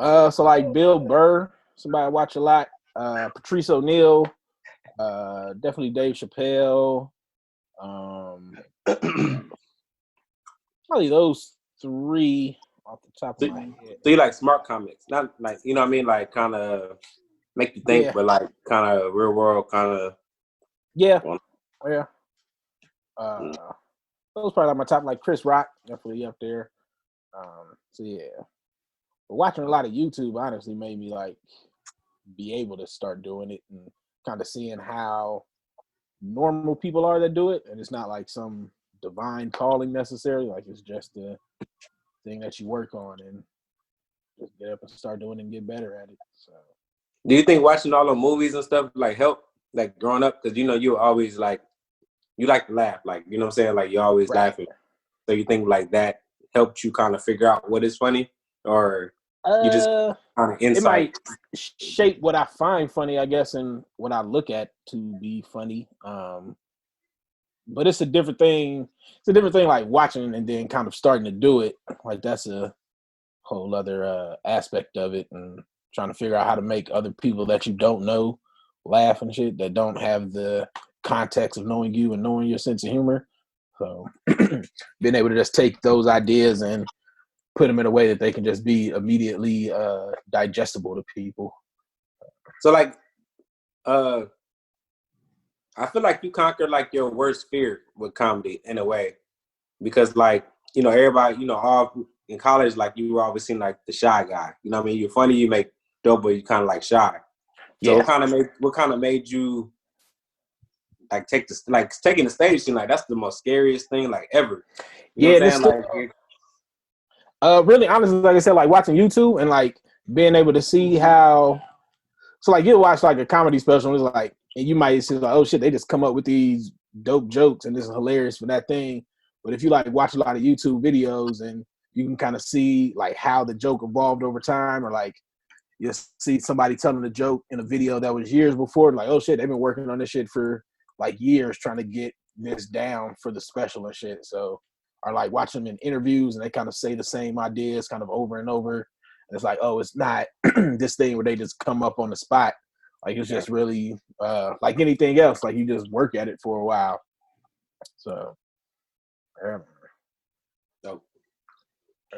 So like Bill Burr, somebody I watch a lot. Patrice O'Neal, definitely Dave Chappelle. Probably those three off the top of my head. So you like smart comics, not like, you know what I mean, like kind of make you think, but like kind of real world, kind of. Yeah. Those probably like my top, like Chris Rock, definitely up there. So yeah, but watching a lot of YouTube honestly made me like be able to start doing it and kind of seeing how normal people are that do it, and it's not like some divine calling necessarily. Like it's just a thing that you work on and just get up and start doing it and get better at it. So, do you think watching all the movies and stuff like help, like growing up? Because you always like you like to laugh, like you know what I'm saying, like you're always laughing. So you think like that helped you kind of figure out what is funny, or you just kind of insight? It might shape what I find funny, I guess, and what I look at to be funny. But it's a different thing. It's a different thing, like watching and then kind of starting to do it. Like that's a whole other aspect of it, and trying to figure out how to make other people that you don't know laugh and shit that don't have the context of knowing you and knowing your sense of humor. So being able to just take those ideas and put them in a way that they can just be immediately digestible to people. So like, I feel like you conquered like your worst fear with comedy in a way, because like, everybody, all in college, like you were always seen like the shy guy, you know what I mean? You're funny, you make dope, but you kind of like shy. So what kind of made you like taking the stage scene? Like that's the most scariest thing like ever. You know what I'm saying? Really honestly, like I said, like watching YouTube and like being able to see how So like you'll watch like a comedy special and it's like, and you might say like, oh shit, they just come up with these dope jokes and this is hilarious for that thing. But if you like watch a lot of YouTube videos and you can kind of see like how the joke evolved over time, or like you'll see somebody telling a joke in a video that was years before, like, oh shit, they've been working on this shit for like years trying to get this down for the special and shit. So, or like watching them in interviews and they kind of say the same ideas kind of over and over. And it's like, oh, it's not this thing where they just come up on the spot. Like it's just really like anything else, like you just work at it for a while. So, yeah. So,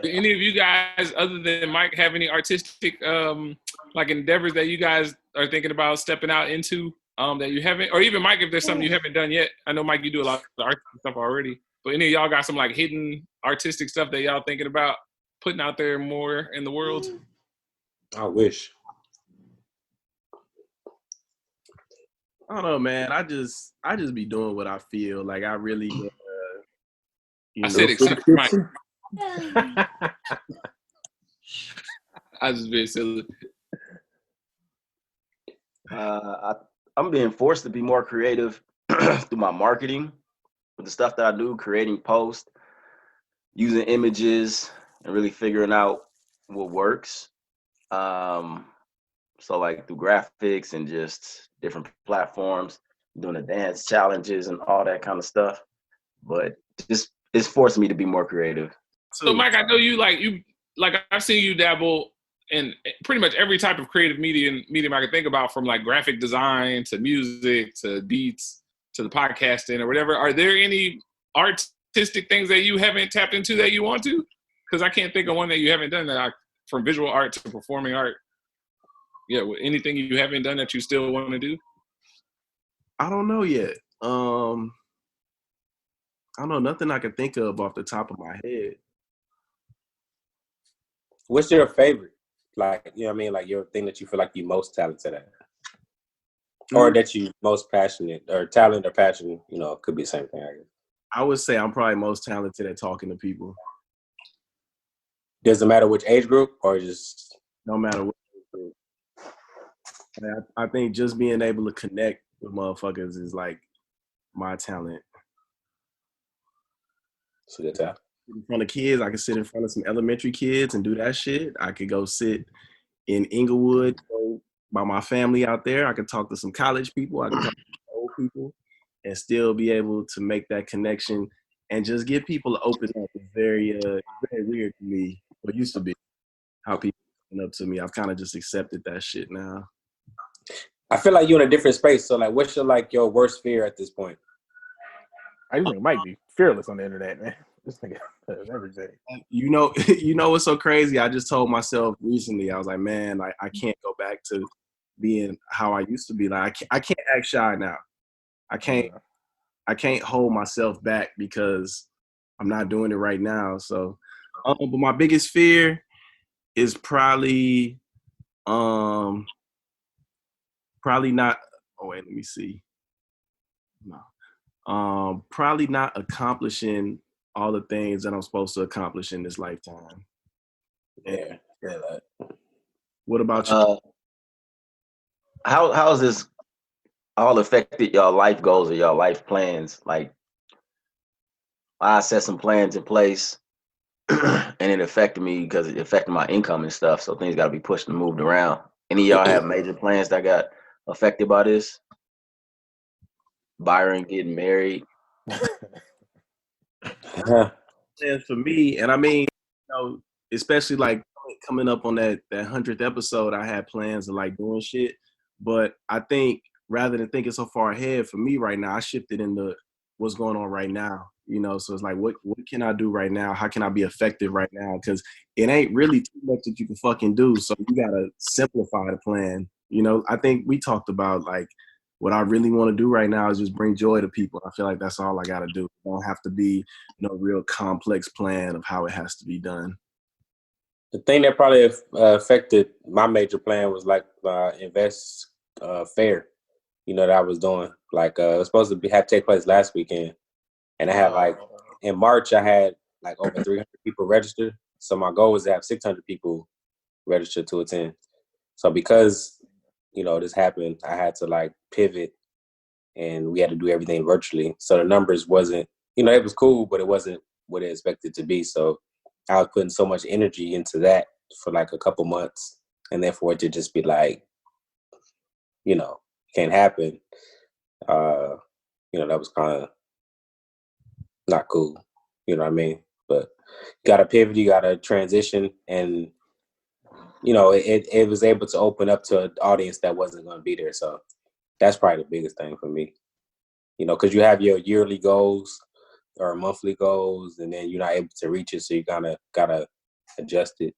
do any of you guys, other than Mike, have any artistic like endeavors that you guys are thinking about stepping out into that you haven't, or even Mike, if there's something you haven't done yet? I know Mike, you do a lot of art stuff already, but any of y'all got some like hidden artistic stuff that y'all thinking about putting out there more in the world? I wish. I don't know, man. I just be doing what I feel. Like I really, I said except for Mike. I just being silly. I'm being forced to be more creative through my marketing with the stuff that I do, creating posts, using images, and really figuring out what works. So like through graphics and just different platforms, doing the dance challenges and all that kind of stuff. But just it's forcing me to be more creative. So Mike, I know you I've seen you dabble in pretty much every type of creative medium I can think about, from like graphic design to music to beats to the podcasting or whatever. Are there any artistic things that you haven't tapped into that you want to? Because I can't think of one that you haven't done from visual art to performing art. Yeah, anything you haven't done that you still want to do? I don't know yet. I don't know, nothing I can think of off the top of my head. What's your favorite? Like, you know what I mean? Like your thing that you feel like you most talented at. Or that you most passionate, or talent or passion, you know, could be the same thing, I guess. I would say I'm probably most talented at talking to people. Does it matter which age group, or just? No matter what age group. I think just being able to connect with motherfuckers is like my talent. It's a good time. In front of kids, I could sit in front of some elementary kids and do that shit. I could go sit in Inglewood by my family out there. I could talk to some college people. I could talk to old people and still be able to make that connection and just get people to open up. It's very weird to me. What used to be how people open up to me. I've kind of just accepted that shit now. I feel like you're in a different space. So like, what's your worst fear at this point? I just think it might be fearless on the internet, man. This nigga does everything. You know what's so crazy? I just told myself recently, I was like, man, like I can't go back to being how I used to be. Like I can't act shy now. I can't hold myself back because I'm not doing it right now. So, but my biggest fear is probably not. Oh wait, let me see. No, probably not accomplishing all the things that I'm supposed to accomplish in this lifetime. Yeah. What about you? How has this all affected y'all life goals or y'all life plans? Like, I set some plans in place, and it affected me because it affected my income and stuff. So things got to be pushed and moved around. Any of y'all have major plans that got affected by this? Byron getting married. Plans for me, and I mean, you know, especially like coming up on that 100th episode, I had plans of like doing shit. But I think rather than thinking so far ahead, for me right now, I shifted into what's going on right now. You know, so it's like, what can I do right now? How can I be effective right now? Because it ain't really too much that you can fucking do. So you gotta simplify the plan. You know, I think we talked about like what I really want to do right now is just bring joy to people. I feel like that's all I gotta do. It don't have to be no real complex plan of how it has to be done. The thing that probably affected my major plan was like invest fair, you know, that I was doing. Like it was supposed to have take place last weekend, and I had like in March I had like over 300 people registered. So my goal was to have 600 people registered to attend. So because this happened, I had to like pivot, and we had to do everything virtually. So the numbers wasn't, it was cool, but it wasn't what it expected to be. So I was putting so much energy into that for like a couple months, and then for it to just be like, can't happen. That was kind of not cool. You know what I mean? But you got to pivot, you got to transition, and it was able to open up to an audience that wasn't going to be there. So that's probably the biggest thing for me. Because you have your yearly goals or monthly goals, and then you're not able to reach it, so you gotta adjust it.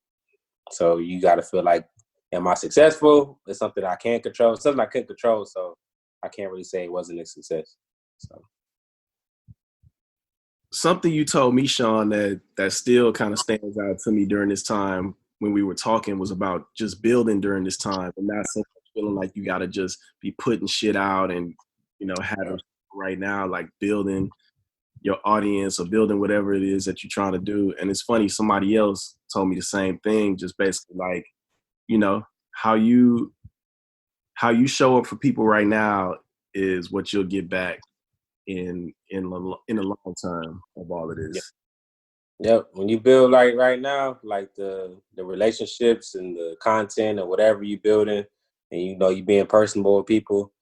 So you gotta feel like, am I successful? It's something I can't control. It's something I couldn't control, so I can't really say it wasn't a success. So something you told me, Sean, that still kind of stands out to me during this time when we were talking was about just building during this time and not so much feeling like you gotta just be putting shit out and having right now, like building your audience or building whatever it is that you're trying to do. And it's funny, somebody else told me the same thing, just basically like, how you show up for people right now is what you'll get back in the long term of all of this. Yep. When you build like right now, like the relationships and the content or whatever you building, and you being personable with people,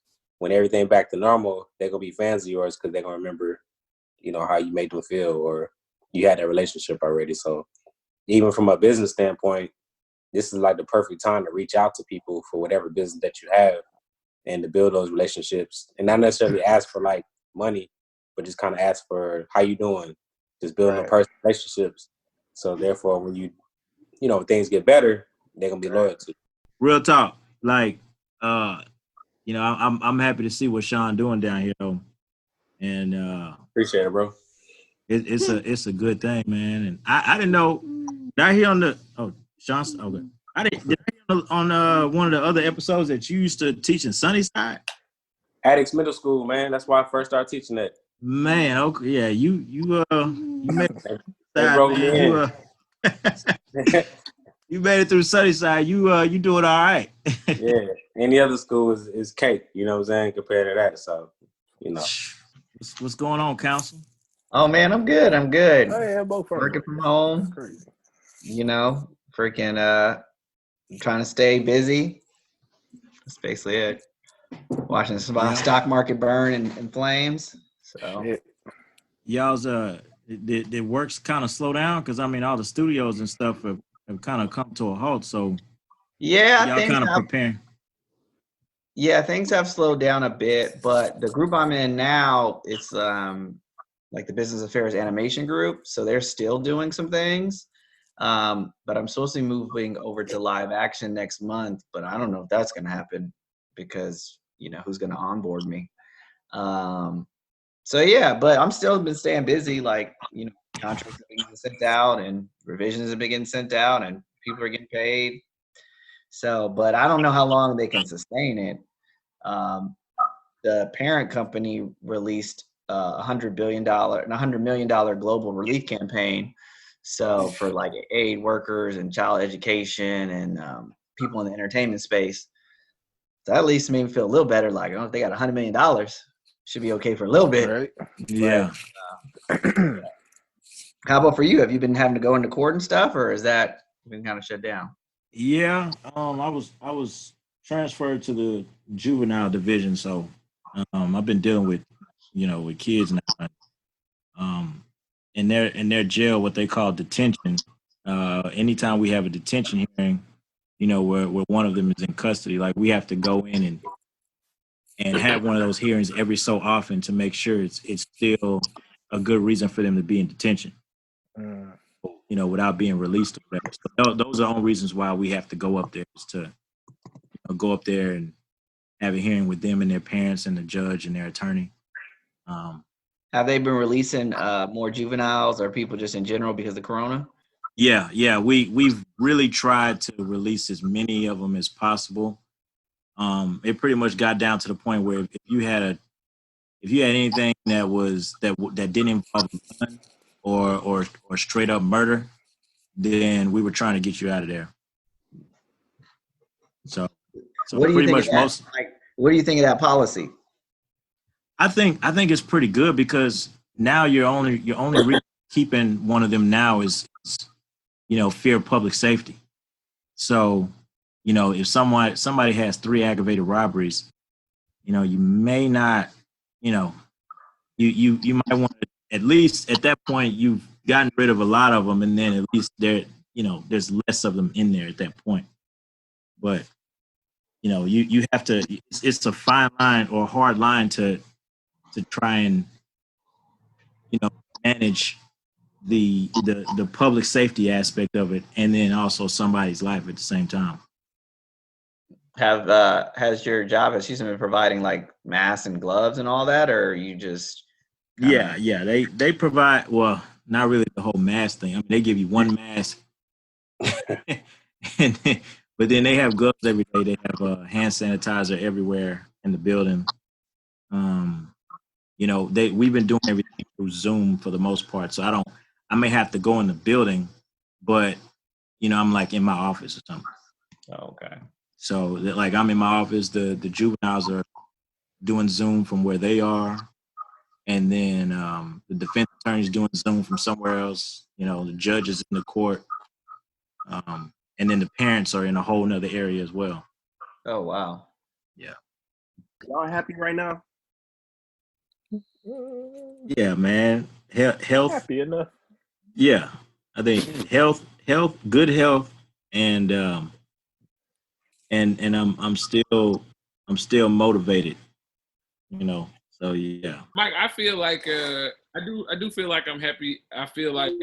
when everything back to normal, they're gonna be fans of yours because they're gonna remember, how you made them feel, or you had that relationship already. So even from a business standpoint, this is like the perfect time to reach out to people for whatever business that you have and to build those relationships, and not necessarily ask for like money, but just kind of ask for how you doing, just building personal relationships. So therefore, when when things get better, they're gonna be loyal to you. Real talk, like, I'm happy to see what Sean doing down here, though. And appreciate it, bro. It's a good thing, man. And I didn't know. Did I hear on the Sean? Okay, did I hear on one of the other episodes that you used to teach in Sunnyside? Addicts Middle School, man. That's why I first started teaching that. Man, okay, yeah, you made you made it through Sunnyside. You doing all right? Yeah. Any other school is cake. You know what I'm saying? Compared to that, so What's going on, counsel? Oh man, I'm good. Oh, yeah, both working from home. Crazy. Freaking trying to stay busy. That's basically it. Watching the stock market burn in flames. So y'all's the work's kind of slow down because all the studios and stuff have kind of come to a halt. So yeah, y'all kind of preparing. Yeah, things have slowed down a bit, but the group I'm in now, it's like the business affairs animation group. So they're still doing some things. But I'm supposed to be moving over to live action next month, but I don't know if that's going to happen because, who's going to onboard me. So yeah, but I'm still been staying busy. Like, contracts have been getting sent out and revisions have been getting sent out and people are getting paid. So, but I don't know how long they can sustain it. The parent company released $100 million global relief campaign. So for like aid workers and child education and people in the entertainment space, so that at least made me feel a little better. Like, if they got $100 million, should be okay for a little bit. Right. Yeah. How about for you? Have you been having to go into court and stuff, or is that been kind of shut down? Yeah. I was transferred to the juvenile division, so I've been dealing with with kids now. In their jail, what they call detention. Anytime we have a detention hearing, where one of them is in custody, like we have to go in and have one of those hearings every so often to make sure it's still a good reason for them to be in detention. Without being released or whatever. So those are the only reasons why we have to go up there, is to go up there and have a hearing with them and their parents and the judge and their attorney. Have they been releasing more juveniles or people just in general because of Corona? Yeah. We've really tried to release as many of them as possible. It pretty much got down to the point where if you had anything that didn't involve a gun or straight up murder, then we were trying to get you out of there. So So What do you pretty think much of that? What do you think of that policy? I think it's pretty good because now you're only really keeping one of them now is fear of public safety. So, if somebody has 3 aggravated robberies, you may not, you might want to, at least at that point you've gotten rid of a lot of them, and then at least there's less of them in there at that point. But you have to. It's a fine line or a hard line to try and manage the public safety aspect of it, and then also somebody's life at the same time. Has your job at Houston been providing like masks and gloves and all that, or are you just Yeah, they provide, well, not really the whole mask thing. I mean, they give you one mask, but then they have gloves every day. They have hand sanitizer everywhere in the building. We've been doing everything through Zoom for the most part, so I may have to go in the building, but I'm like in my office or something. Oh, okay. So like I'm in my office, the juveniles are doing Zoom from where they are. And then the defense attorney is doing Zoom from somewhere else. The judge is in the court. And then the parents are in a whole nother area as well. Oh, wow. Yeah. Y'all happy right now? Yeah, man. Health. Happy enough. Yeah. I think health, good health, and I'm still motivated, So yeah, Mike, I feel like I do feel like I'm happy. I feel like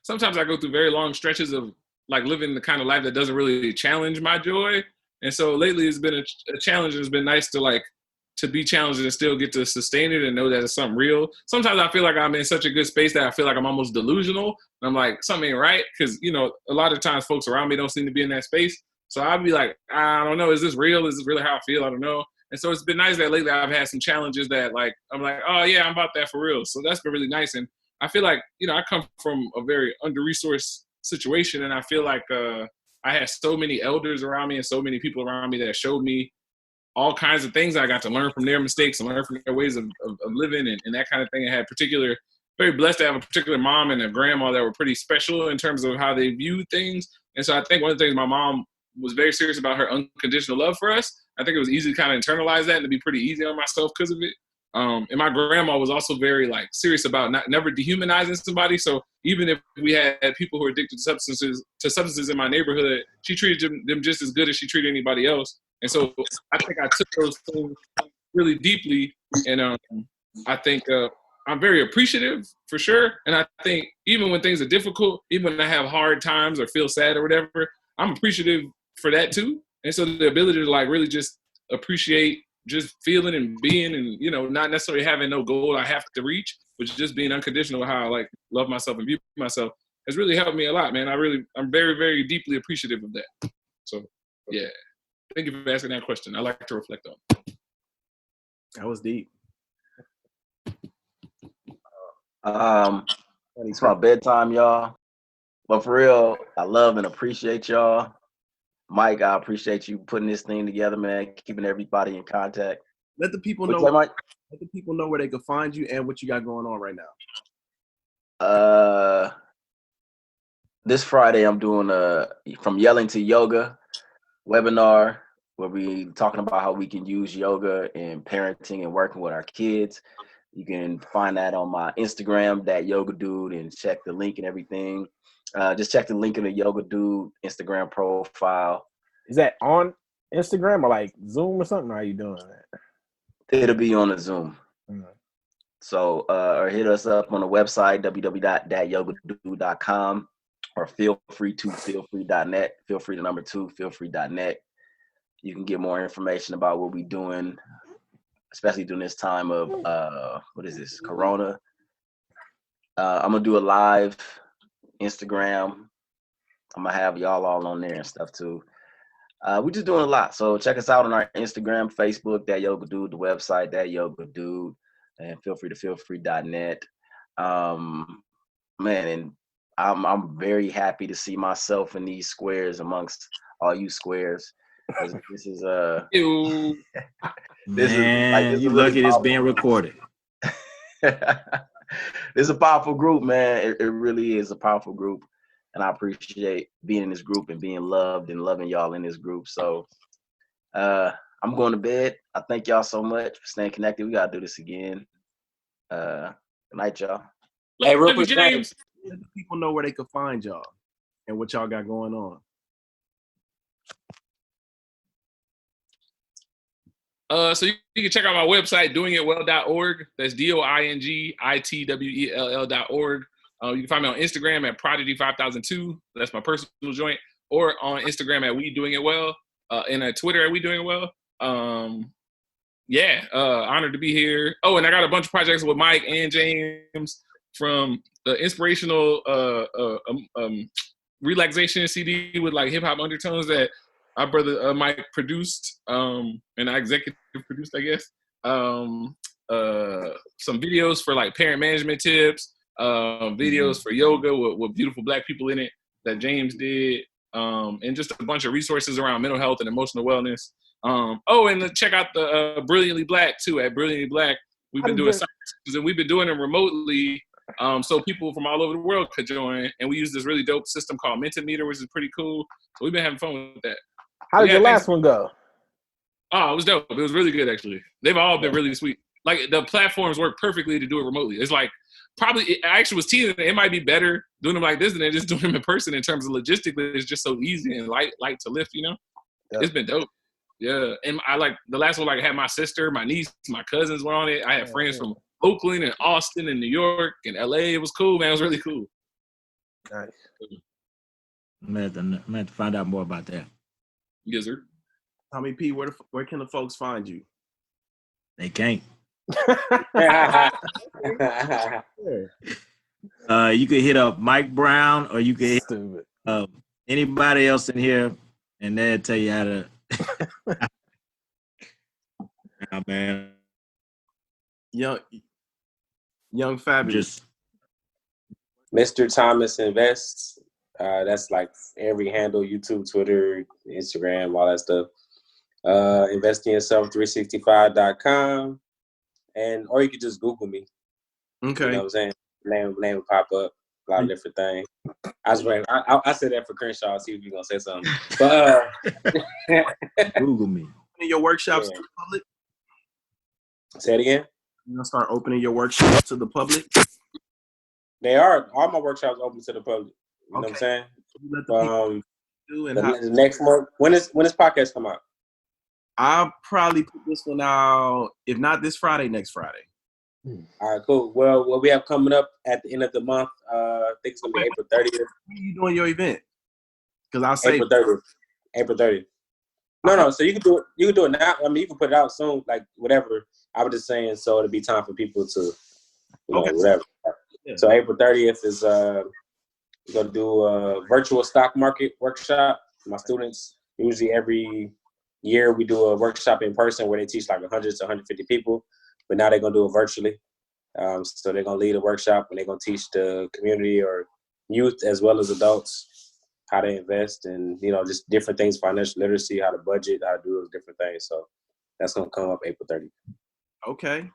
sometimes I go through very long stretches of like living the kind of life that doesn't really challenge my joy, and so lately it's been a challenge. It's been nice to be challenged and still get to sustain it and know that it's something real. Sometimes I feel like I'm in such a good space that I feel like I'm almost delusional, and I'm like something ain't right because a lot of times folks around me don't seem to be in that space. So I'd be like, I don't know, is this real? Is this really how I feel? I don't know. And so it's been nice that lately I've had some challenges that like, I'm like, oh yeah, I'm about that for real. So that's been really nice. And I feel like, I come from a very under-resourced situation. And I feel like I had so many elders around me and so many people around me that showed me all kinds of things. I got to learn from their mistakes and learn from their ways of living and that kind of thing. I had very blessed to have a particular mom and a grandma that were pretty special in terms of how they viewed things. And so I think one of the things my mom was very serious about her unconditional love for us. I think it was easy to kind of internalize that and to be pretty easy on myself because of it. And my grandma was also very like serious about never dehumanizing somebody. So even if we had people who were addicted to substances in my neighborhood, she treated them just as good as she treated anybody else. And so I think I took those things really deeply. And I think I'm very appreciative for sure. And I think even when things are difficult, even when I have hard times or feel sad or whatever, I'm appreciative for that too. And so the ability to like really just appreciate just feeling and being and, not necessarily having no goal I have to reach, but just being unconditional with how I like love myself and view myself has really helped me a lot, man. I'm very, very deeply appreciative of that. So yeah, thank you for asking that question. I like to reflect on it. That was deep. It's my bedtime, y'all. But for real, I love and appreciate y'all. Mike, I appreciate you putting this thing together, man, keeping everybody in contact. Let the people What's know. that, Mike? Let the people know where they can find you and what you got going on right now. This Friday I'm doing From Yelling to Yoga webinar where we talking about how we can use yoga in parenting and working with our kids. You can find that on my Instagram, that yoga dude, and check the link and everything. Just check the link in the Yoga Dude Instagram profile. Is that on Instagram or like Zoom or something? Or are you doing that? It'll be on the Zoom. Mm-hmm. So or hit us up on the website, www.thatyogadude.com, or feelfree.net. Feel free to number 2, feelfree.net. You can get more information about what we're doing, especially during this time of Corona. I'm gonna do a live Instagram. I'm gonna have y'all all on there and stuff too. We're just doing a lot. So check us out on our Instagram, Facebook, That Yoga Dude, the website, That Yoga Dude, and feel free to feelfree.net. Man, and I'm very happy to see myself in these squares amongst all you squares. This is Ew. Man, you lucky it's being recorded. It's a powerful group, man. It really is a powerful group, and I appreciate being in this group and being loved and loving y'all in this group. So, I'm going to bed. I thank y'all so much for staying connected. We gotta do this again. Good night, y'all. Hey, real Love you, quick, James. Let the people know where they can find y'all and what y'all got going on. So you can check out my website, doingitwell.org. That's DOINGITWELL.org. You can find me on Instagram at Prodigy5002. That's my personal joint. Or on Instagram at We Doing It Well. And at Twitter at We Doing It Well. Honored to be here. Oh, and I got a bunch of projects with Mike and James from the inspirational relaxation CD with like hip hop undertones that our brother Mike produced, and I executive produced, I guess. Some videos for like parent management tips, videos for yoga with beautiful Black people in it that James did, and just a bunch of resources around mental health and emotional wellness. And check out the Brilliantly Black too at Brilliantly Black. We've been doing sessions and we've been doing them remotely, so people from all over the world could join. And we use this really dope system called Mentimeter, which is pretty cool. So we've been having fun with that. How did your last one go? Oh, it was dope. It was really good, actually. They've all been really sweet. Like, the platforms work perfectly to do it remotely. It's like, I actually was teasing it might be better doing them like this than just doing them in person in terms of logistically. It's just so easy and light to lift, you know? Yeah. It's been dope. Yeah. And I like the last one, like, I had my sister, my niece, my cousins were on it. I had friends from Oakland and Austin and New York and LA. It was cool, man. It was really cool. Nice. I'm gonna have to find out more about that. Yes, sir. Tommy P, where can the folks find you? They can't. You could hit up Mike Brown, or you could hit anybody else in here, and they'll tell you how to. Yeah, man. Young Fabulous. Mr. Thomas Invests. That's like every handle: YouTube, Twitter, Instagram, all that stuff. Investingyourself365.com, or you could just Google me. Okay. You know what I'm saying? Name will pop up. A lot of different things. I said that for Crenshaw. See if you're gonna say something. But Google me. Opening your workshops to the public. Say it again. You're gonna start opening your workshops to the public. They are. All my workshops open to the public. You know what I'm saying? The next month. When this podcast come out? I'll probably put this one out, if not this Friday, next Friday. All right, cool. Well, what we have coming up at the end of the month, I think it's gonna be April 30th. When are you doing your event? Because I'll say April 30th. April 30th. No. So you can do it. You can do it now. I mean, you can put it out soon, like whatever. I was just saying, so it'll be time for people to, whatever. Yeah. So April 30th is we're gonna do a virtual stock market workshop. My students, usually every year we do a workshop in person where they teach like 100 to 150 people, but now they're gonna do it virtually. So they're gonna lead a workshop and they're gonna teach the community or youth as well as adults how to invest and just different things, financial literacy, how to budget, how to do those different things. So that's gonna come up April 30th. Okay.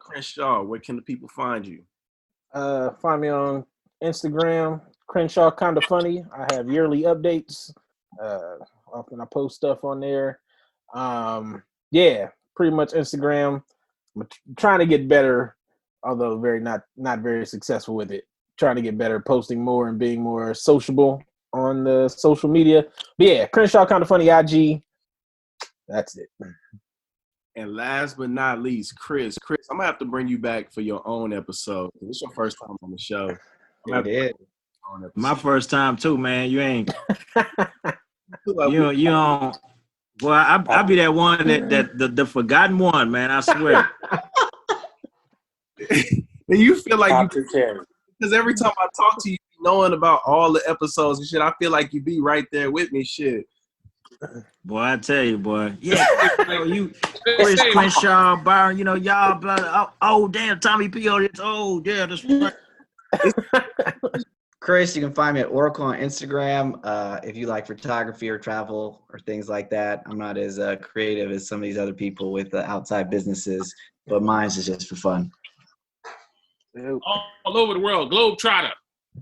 Crenshaw, where can the people find you? Find me on Instagram, Crenshaw Kinda Funny. I have yearly updates. Often I post stuff on there. Pretty much Instagram. I'm trying to get better, although not very successful with it. Trying to get better, posting more and being more sociable on the social media. But yeah, Crenshaw Kinda Funny IG. That's it. And last but not least, Chris, I'm gonna have to bring you back for your own episode. This is your first time on the show. My first time too, man. You ain't. you don't. Well, I'll be that one that the forgotten one, man. I swear. And you feel like because every time I talk to you, knowing about all the episodes and shit, I feel like you be right there with me, shit. Boy, I tell you, boy. Yeah, you, Chris Crenshaw, Byron, y'all, blah, oh, damn, Tommy P. Oh, yeah, that's right. Chris, you can find me at Oracle on Instagram. If you like photography or travel or things like that. I'm not as creative as some of these other people with outside businesses, but mine's is just for fun. All over the world, Globetrotter.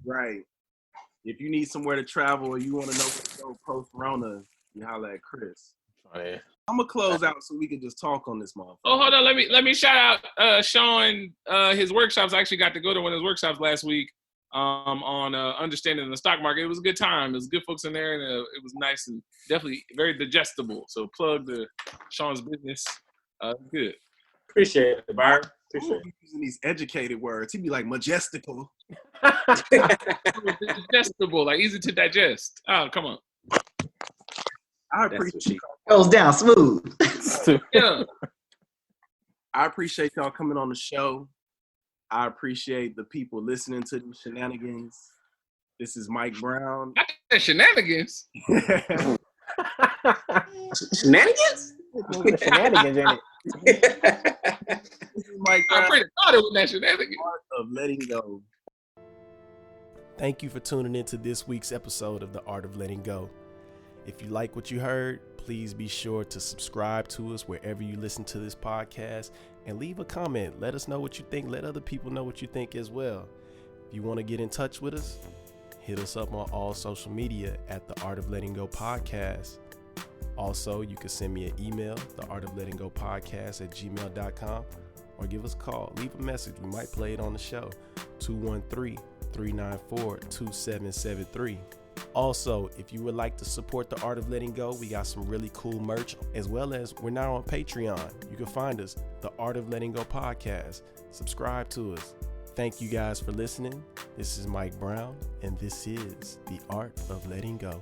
Right. If you need somewhere to travel or you want to know where to go post-Rona, you holler at Chris. Oh, yeah. I'm gonna close out so we can just talk on this motherfucker. Oh, hold on. Let me shout out Sean. His workshops. I actually got to go to one of his workshops last week. On understanding the stock market. It was a good time. It was good folks in there, and it was nice and definitely very digestible. So plug Sean's business. Good. Appreciate it, Byron. Appreciate it. Using these educated words, he'd be like majestical. Digestible, like easy to digest. Oh, come on. I appreciate Goes down smooth. Yeah. I appreciate y'all coming on the show. I appreciate the people listening to these shenanigans. This is Mike Brown. Not the shenanigans. Shenanigans? Shenanigans in it. This is Mike I Brown. pretty thought it was that shenanigans. Art of Letting Go. Thank you for tuning into this week's episode of The Art of Letting Go. If you like what you heard, please be sure to subscribe to us wherever you listen to this podcast and leave a comment. Let us know what you think. Let other people know what you think as well. If you want to get in touch with us, hit us up on all social media at The Art of Letting Go Podcast. Also, you can send me an email, theartoflettinggopodcast@gmail.com, or give us a call. Leave a message. We might play it on the show. 213-394-2773. Also, if you would like to support The Art of Letting Go, we got some really cool merch, as well as we're now on Patreon. You can find us, The Art of Letting Go Podcast. Subscribe to us. Thank you guys for listening. This is Mike Brown, and this is The Art of Letting Go.